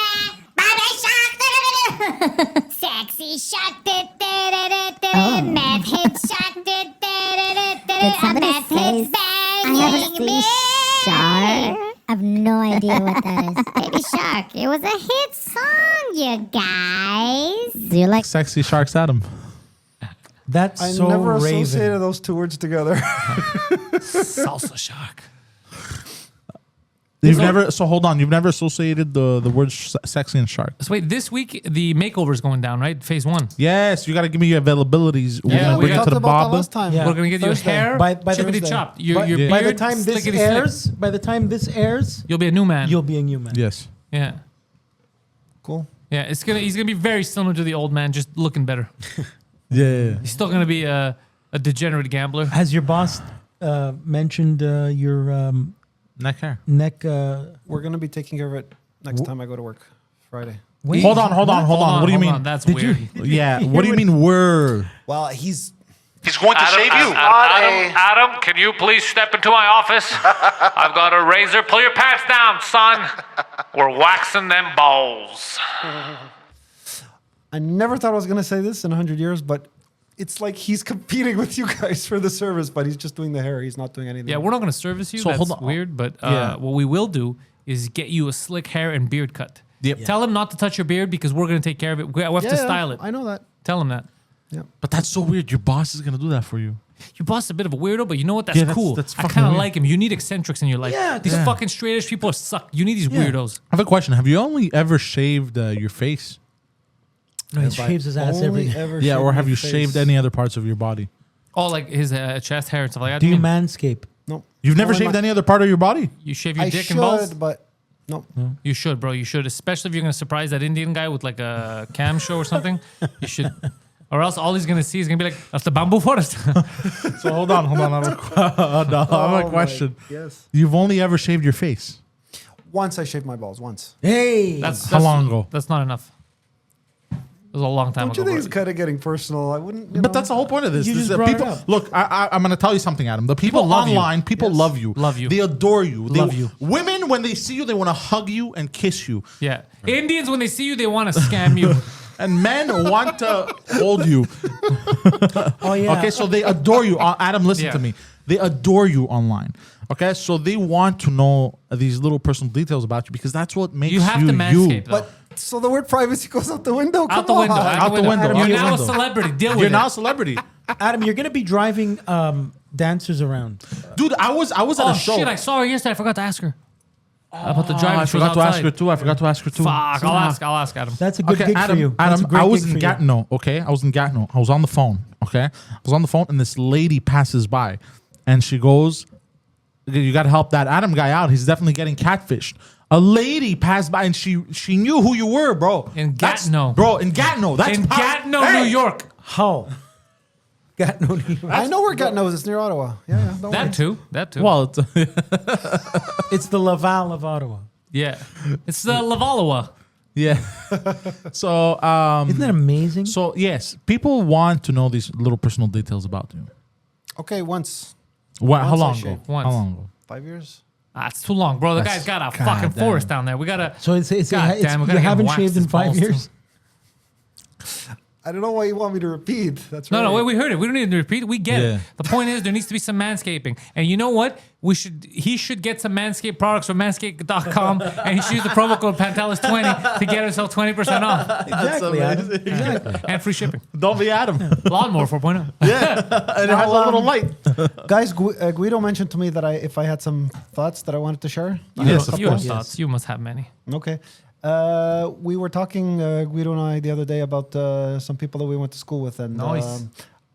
Baby shark. Do, do, do, do. Sexy shark. Do, do, do, do, do. Meth head shark. Do, do, do, do, do. Did somebody Meth say head's banging me. shark? I have no idea what that is. Baby Shark. It was a hit song, you guys. Do you like Sexy Sharks Adam. That's I so never Raven. associated those two words together. Salsa Shark. You've never. So hold on. You've never associated the words sexy and shark. So wait, this week the makeover is going down, right? Phase 1. Yes, you got to give me your availabilities. We're Yeah, gonna we bring it talked to the about that bob. last time. Yeah. We're gonna get Thursday. your hair By the chickadee Thursday. chopped. Your By- beard, by the time this slickety airs, slick. by the time this airs, You'll be a new man. you'll be a new man. Yes. Yeah. Cool. Yeah, he's gonna be very similar to the old man, just looking better. Yeah. He's still gonna be a degenerate gambler. Has your boss mentioned your Neck hair. neck? We're going to be taking care of it next time I go to work. Friday. Wait, Hold on. Hold on. What do you hold mean? on, That's Did weird. you? Yeah. What do you mean? We're. Well, he's going to save you. Adam, can you please step into my office? I've got a razor. Pull your pants down, son. We're waxing them balls. I never thought I was going to say this in 100 years, but it's like he's competing with you guys for the service, but he's just doing the hair. He's not doing anything. Yeah, we're not gonna service you. So That's hold on. weird. But Yeah. what we will do is get you a slick hair and beard cut. Yep. Tell him not to touch your beard because we're gonna take care of it. We have to style it. I know that. Tell him that. But that's so weird. Your boss is gonna do that for you. Your boss is a bit of a weirdo, but you know what? That's Yeah, that's- cool. that's I fucking kind of weird. like him. You need eccentrics in your life. Yeah, These yeah. fucking straight-edge people suck. You need these weirdos. I have a question. Have you only ever shaved your face? No, he If I shaves his ass only every. ever Yeah, shaved or have my you face- shaved any other parts of your body? Oh, like his chest hair and stuff like that. Do you mean? manscape? No. You've never Only shaved my- any other part of your body? You shave your I dick should, and balls? but no. You should, bro. You should, especially if you're gonna surprise that Indian guy with like a cam show or something. You should, or else all he's gonna see is gonna be like, "That's the bamboo forest." So hold on. I have a question. Yes. You've only ever shaved your face. Once I shaved my balls. Once. Hey, How long ago? That's not enough. It was a long time Don't you ago. think bro. it's kind of getting personal? I wouldn't. But that's the whole point of this. You This just is brought it people. up. Look, I'm going to tell you something, Adam. The people love you. online, people love you. Love you. They adore you. They, Love you. Women, when they see you, they want to hug you and kiss you. Yeah, Indians when they see you, they want to scam you. And men want to hold you. oh yeah. Okay, so they adore you. Adam, listen Yeah. to me. They adore you online. Okay, so they want to know these little personal details about you because that's what makes You have you to manscape, you. though. But so the word privacy goes out the window. Out the Come window. on. Out the window. You're Out the now window. a celebrity. Deal with You're it. now a celebrity. Adam, you're gonna be driving dancers around. Dude, I was at Oh a show. shit! I saw her yesterday. I forgot to ask her about the driving. I She was forgot to ask outside. her too. I forgot to ask her too. Fuck! I'll ask Adam. That's a good gig Adam, for you. That's Adam, a great I was gig in for you. Gatineau, okay? I was in Gatineau. I was on the phone, okay? I was on the phone, and this lady passes by, and she goes, "You got to help that Adam guy out. He's definitely getting catfished." A lady passed by, and she knew who you were, bro. In That's- Gatineau. bro. In Gatineau. That's In power- Gatineau, Hey! New York. How? Got no New York. I know where Gatineau is. It's near Ottawa. Yeah. Don't worry. That too. Well, It's the Laval of Ottawa. yeah, it's the Lavaloa. yeah. So, Isn't that amazing? so yes, people want to know these little personal details about you. Okay, once. How Once I long ago? shaved. Once. How long ago? 5 years. Ah, it's too long, bro. The That's- guy's got a God fucking damn. forest down there. We gotta. So it's God damn, we gotta you get haven't waxed shaved in his 5 balls, years. I don't know why you want me to repeat. That's right. No, wait, we heard it. We don't need to repeat it. We get Yeah. it. The point is, there needs to be some manscaping. And you know what? He should get some Manscaped products from manscaped.com and he should use the promo code Pantelis20 to get himself 20% off Exactly, Adam. Exactly. and free shipping. Don't be Adam. Lawnmower 4.0. And it has a little light. Guys, Guido mentioned to me that if I had some thoughts that I wanted to share. Yes, of You have course. thoughts. You must have many. Okay. We were talking, Guido and I, the other day about some people that we went to school with, and Nice.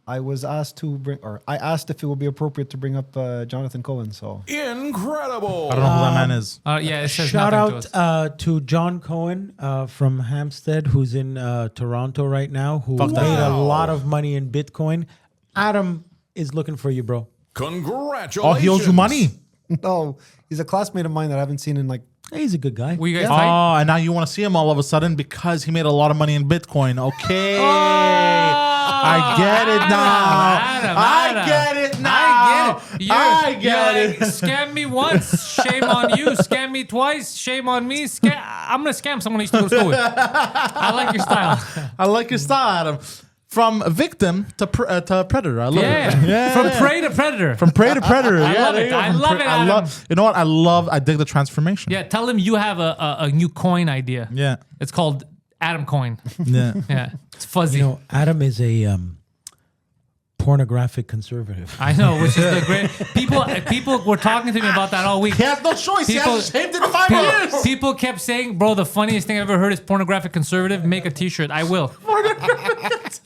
I was asked to bring, or I asked if it would be appropriate to bring up Jonathan Cohen. So Incredible. I don't know who that man is. Yeah, it says Shout nothing to us. out to John Cohen from Hampstead, who's in Toronto right now, who Fuck that made guy. a lot of money in Bitcoin. Adam, is looking for you, bro. Congratulations. Oh, he owes you money. No, he's a classmate of mine that I haven't seen in like. Hey, he's a good guy. Were you guys Yeah. tight? Oh, and now you want to see him all of a sudden because he made a lot of money in Bitcoin. Okay. I get it now. Adam. I get it now. I get it. I get you're it. like, scam me once, shame on you. Scam me twice, shame on me. I'm gonna scam someone I used to go to school with. I like your style. I like your style, Adam. From victim to predator. I love it. Yeah. From prey to predator. From prey to predator. I love there it. you go. I From love it, Adam. You know what? I dig the transformation. Yeah, tell him you have a new coin idea. Yeah. It's called Adam Coin. Yeah. Yeah. It's fuzzy. You know, Adam is a pornographic conservative. I know, which is the great people were talking to me about that all week. He has no choice. He hasn't shaved in 5 years. People kept saying, bro, the funniest thing I've ever heard is pornographic conservative. Make a t-shirt. I will.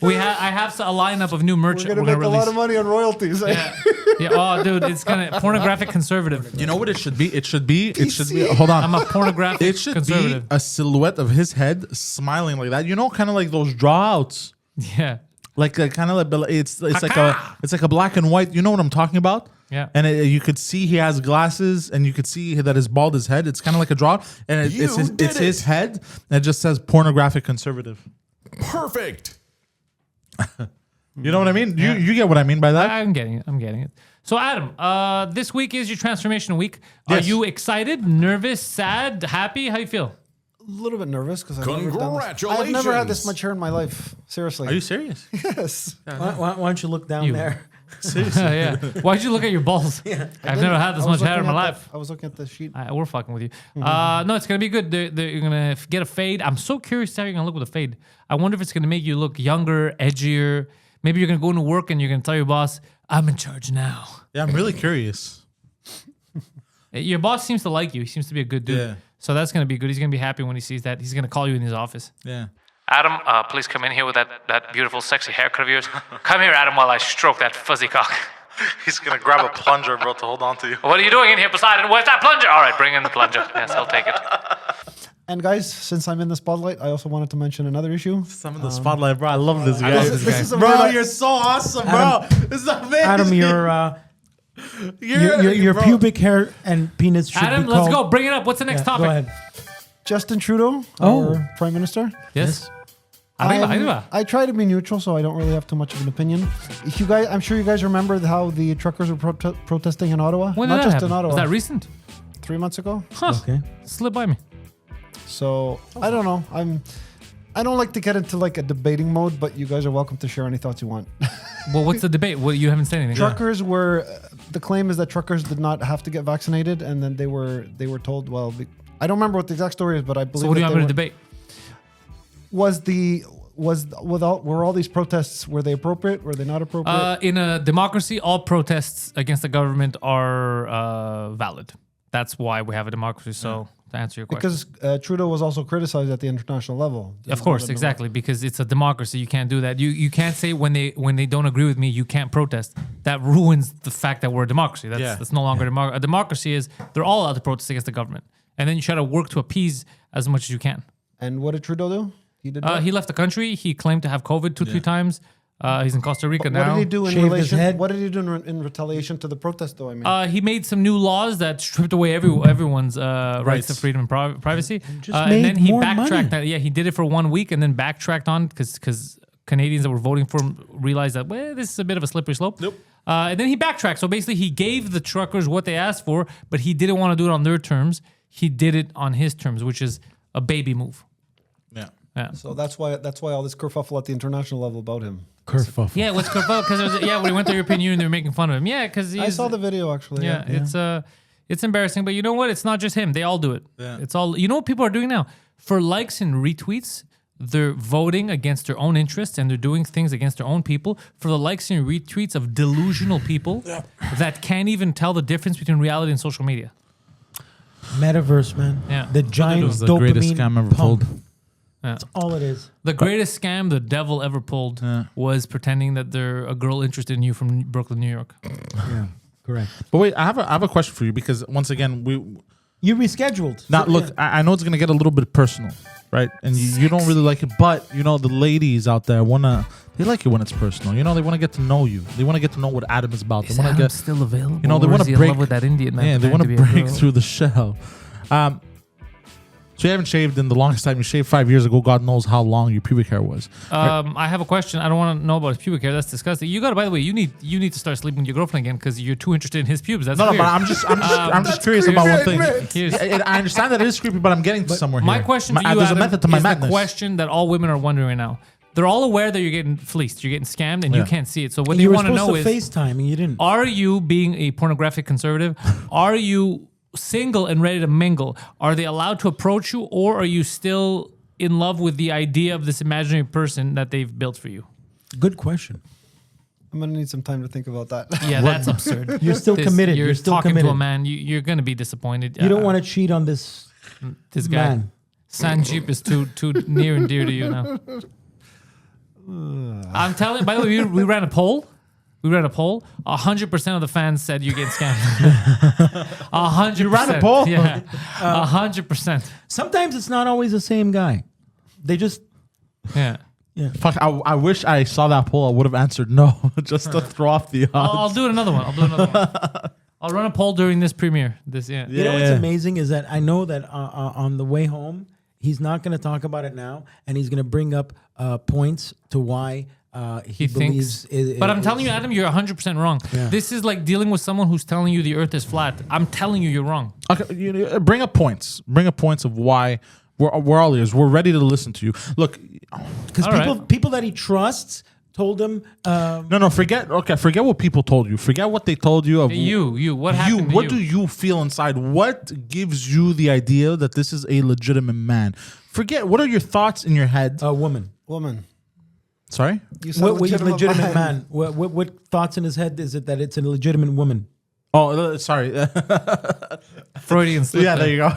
I have a lineup of new merch We're gonna make a lot of money on royalties. Yeah. Oh, dude, it's gonna pornographic conservative. You know what it should be? It should be. Hold on. I'm a pornographic It should conservative. be a silhouette of his head smiling like that. You know, kind of like those drawouts. Yeah. Like kind of like it's like a black and white. You know what I'm talking about? Yeah. And you could see he has glasses, and you could see that his bald his head. It's kind of like a draw, and it's his head. And it just says pornographic conservative. Perfect. You know what I mean? You get what I mean by that? I'm getting it. So, Adam, this week is your transformation week. Yes. Are you excited, nervous, sad, happy? How you feel? A little bit nervous because I've never done this. Congratulations. I've never had this much hair in my life. Seriously. Are you serious? Yes. Why don't you look down You- there? Yeah. Why'd you look at your balls? I've never had this much hair in my life. I was looking at the sheet. We're fucking with you. No, it's gonna be good. You're gonna get a fade. I'm so curious how you're gonna look with a fade. I wonder if it's gonna make you look younger, edgier. Maybe you're gonna go into work and you're gonna tell your boss, "I'm in charge now." Yeah, I'm really curious. Your boss seems to like you. He seems to be a good dude. Yeah. So that's gonna be good. He's gonna be happy when he sees that. He's gonna call you in his office. Yeah. Adam, please come in here with that beautiful, sexy haircut of yours. Come here, Adam, while I stroke that fuzzy cock. He's gonna grab a plunger, bro, to hold on to you. What are you doing in here, Poseidon? Where's that plunger? All right, bring in the plunger. Yes, I'll take it. And guys, since I'm in the spotlight, I also wanted to mention another issue. Some of the spotlight, bro. I love this guy. love this guy. is a Bro, weird- you're so awesome, bro. This is amazing. Adam, your bro. pubic hair and penis should Adam, be let's called. go. Bring it up. What's the next Yeah, topic? Go ahead. Justin Trudeau, Oh. our Prime Minister. Yes. Arriba. I try to be neutral, so I don't really have too much of an opinion. If you guys, I'm sure you guys remember how the truckers were protesting in Ottawa. When did Not that just happen? in Ottawa. Was that recent? 3 months ago. Huh. Okay. Slip by me. So I don't know. I don't like to get into like a debating mode, but you guys are welcome to share any thoughts you want. Well, what's the debate? Well, you haven't said anything. Truckers were. The claim is that truckers did not have to get vaccinated, and then they were told. Well, I don't remember what the exact story is, but I believe. So what do you that want me they to were- debate? Were all these protests, were they appropriate? Were they not appropriate? In a democracy, all protests against the government are valid. That's why we have a democracy. So to answer your question. Because Trudeau was also criticized at the international level. Of course, exactly, because it's a democracy. You can't do that. You can't say when they don't agree with me, you can't protest. That ruins the fact that we're a democracy. That's no longer a democracy. Is they're all allowed to protest against the government, and then you try to work to appease as much as you can. And what did Trudeau do? He did. What? He left the country. He claimed to have COVID 2-3 times. He's in Costa Rica What now. did he do in Shaved his relation? head? What did he do in retaliation to the protest, though? I mean, He made some new laws that stripped away everyone's rights to freedom and privacy. just And made then he more backtracked. money. He did it for 1 week and then backtracked on because Canadians that were voting for him realized that, well, this is a bit of a slippery slope. Nope. And then he backtracked. So basically, he gave the truckers what they asked for, but he didn't want to do it on their terms. He did it on his terms, which is a baby move. Yeah. Yeah. so that's why all this kerfuffle at the international level about him. Kerfuffle. Yeah, what's because when he went to the European Union, they were making fun of him. Yeah, because I saw the video actually. Yeah, it's embarrassing, but you know what? It's not just him. They all do it. Yeah. It's all. You know what people are doing now? For likes and retweets, they're voting against their own interests and they're doing things against their own people for the likes and retweets of delusional people that can't even tell the difference between reality and social media. Metaverse, man. Yeah. The giant It was the dopamine greatest scam ever pump. pulled. That's all it is. The greatest scam the devil ever pulled was pretending that they're a girl interested in you from Brooklyn, New York. Yeah. Correct. But wait, I have a question for you because once again, You rescheduled. Now, So, look, yeah. I know it's gonna get a little bit personal, right? And you don't really like it, but you know the ladies out there they like it when it's personal. You know, they want to get to know you. They want to get to know what Adam is about. They want to get still available. You know, they or want is to he break in love with that Indian man. Yeah, they want to pretending be a break girl? through the shell. So you haven't shaved in the longest time. You shaved 5 years ago. God knows how long your pubic hair was. I have a question. I don't want to know about his pubic hair. That's disgusting. You got to. By the way, you need to start sleeping with your girlfriend again because you're too interested in his pubes. That's No, weird. but I'm just curious about one thing. Here's- I understand that it is creepy, but I'm getting to somewhere My here. question to you, There's Adam, a method to my is madness. the question that all women are wondering right now. They're all aware that you're getting fleeced, you're getting scammed, and you Yeah. can't see it. So what And they you were want to supposed know to is, FaceTime and you didn't. are you being a pornographic conservative? Are you single and ready to mingle? Are they allowed to approach you, or are you still in love with the idea of this imaginary person that they've built for you? Good question. I'm gonna need some time to think about that. Yeah, that's absurd. You're still committed. You're, You're still talking committed. to a man. You're going to be disappointed. You don't want to cheat on this this guy. man. Sanjeep is too near and dear to you now. I'm telling. By the way, we ran a poll. 100% of the fans said you're getting scammed. 100%. You ran a poll? Yeah, 100%. Sometimes it's not always the same guy. They just Yeah. Fuck, I wish I saw that poll. I would have answered no, just to throw off the odds. I'll do another one. I'll run a poll during this premiere. You know what's amazing is that I know that on the way home, he's not going to talk about it now, and he's going to bring up points to why he believes. But I'm telling you, Adam, you're 100% wrong. Yeah. This is like dealing with someone who's telling you the earth is flat. I'm telling you, you're wrong. Okay, bring up points. Bring up points of why we're all ears. We're ready to listen to you. Look, because people that he trusts told him. no, forget what people told you. Forget what they told you. Of You, what happened to What you? do you feel inside? What gives you the idea that this is a legitimate man? Forget. What are your thoughts in your head? A woman. Sorry. You said What legitimate man? What thoughts in his head is it that it's a legitimate woman? Oh, sorry. Freudian slip. Yeah, there you go.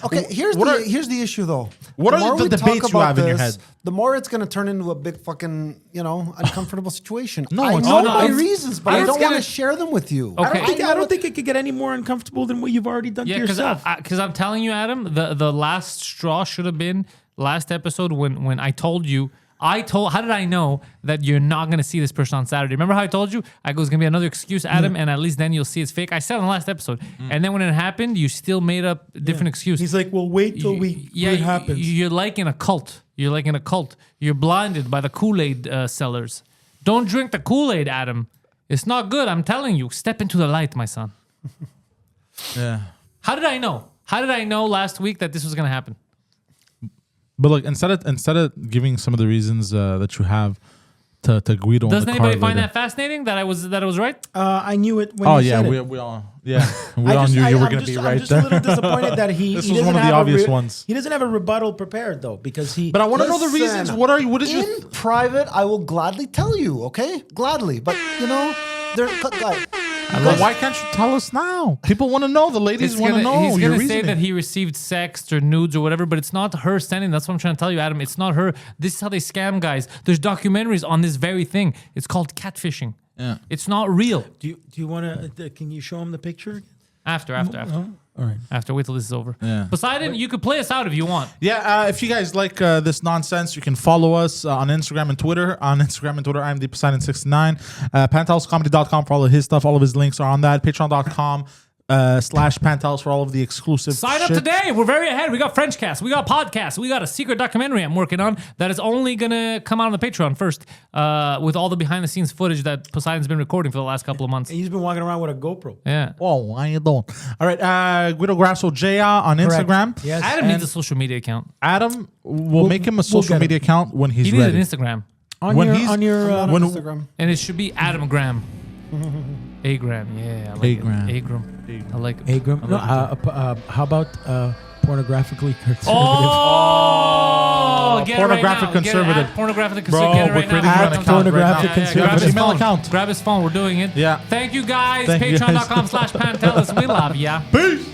Okay, here's the issue though. What are more the we talk debates you about have in your head? The more it's going to turn into a big fucking, uncomfortable situation. No, I it's know not. my It's- reasons, but I it's don't want gonna- to share them with you. Okay. I don't think it could get any more uncomfortable than what you've already done to yourself. Because I'm telling you, Adam, the last straw should have been last episode when I told you. How did I know that you're not going to see this person on Saturday? Remember how I told you? I go, it's going to be another excuse, Adam, and at least then you'll see it's fake. I said on the last episode. And then when it happened, you still made up a different excuse. He's like, well, wait till it happens. You're like in a cult. You're blinded by the Kool-Aid sellers. Don't drink the Kool-Aid, Adam. It's not good. I'm telling you. Step into the light, my son. Yeah. How did I know? How did I know last week that this was going to happen? But look, instead of giving some of the reasons that you have to Guido, Doesn't on the anybody car find later. that fascinating? That I was right? I knew it when Oh you yeah, said we it. all we all knew you were going to be right I'm just there. a little disappointed that he This he was doesn't one of the have a obvious ones. He doesn't have a rebuttal prepared though, because he. But I want to know the Listen, reasons. What is your in private, I will gladly tell you, okay? Gladly. But, guys. Well, why can't you tell us now? People want to know. The ladies want to know. He's your going to say reasoning. that he received sex or nudes or whatever, but it's not her sending. That's what I'm trying to tell you, Adam. It's not her. This is how they scam guys. There's documentaries on this very thing. It's called catfishing. Yeah. It's not real. Do you want to? Can you show him the picture? After. All right. After. Wait till this is over. Yeah. Poseidon, you could play us out if you want. Yeah, if you guys like this nonsense, you can follow us on Instagram and Twitter. On Instagram and Twitter, I'm the Poseidon69. PantelisComedy.com for all of his stuff. All of his links are on that. Patreon.com /Pantelis for all of the exclusive Sign up shit. today. We're very ahead. We got French cast. We got podcasts. We got a secret documentary I'm working on that is only going to come out on the Patreon first with all the behind the scenes footage that Poseidon's been recording for the last couple of months. He's been walking around with a GoPro. Yeah. Oh, how you doing? All right, Guido Grasso JA on Instagram. Yes. Adam needs a social media account. Adam, we'll make him a social get media it. account when he's He needs ready. an Instagram. On When your he's- on your when- Instagram. And it should be Adam Graham. A-gram. Yeah, I like A-gram. it. A-gram. I like it. Agram. No, how about pornographically conservative? Oh, get pornographic it right now. conservative. Get it, pornographic Bro, conservative. Get it we're right creating now. an Adam's account on. pornographic Yeah, conservative. Grab his Email phone. account. Grab his phone. We're doing it. Yeah. Thank you guys. Thank you guys. Patreon.com/Pantelis. We love ya. Peace.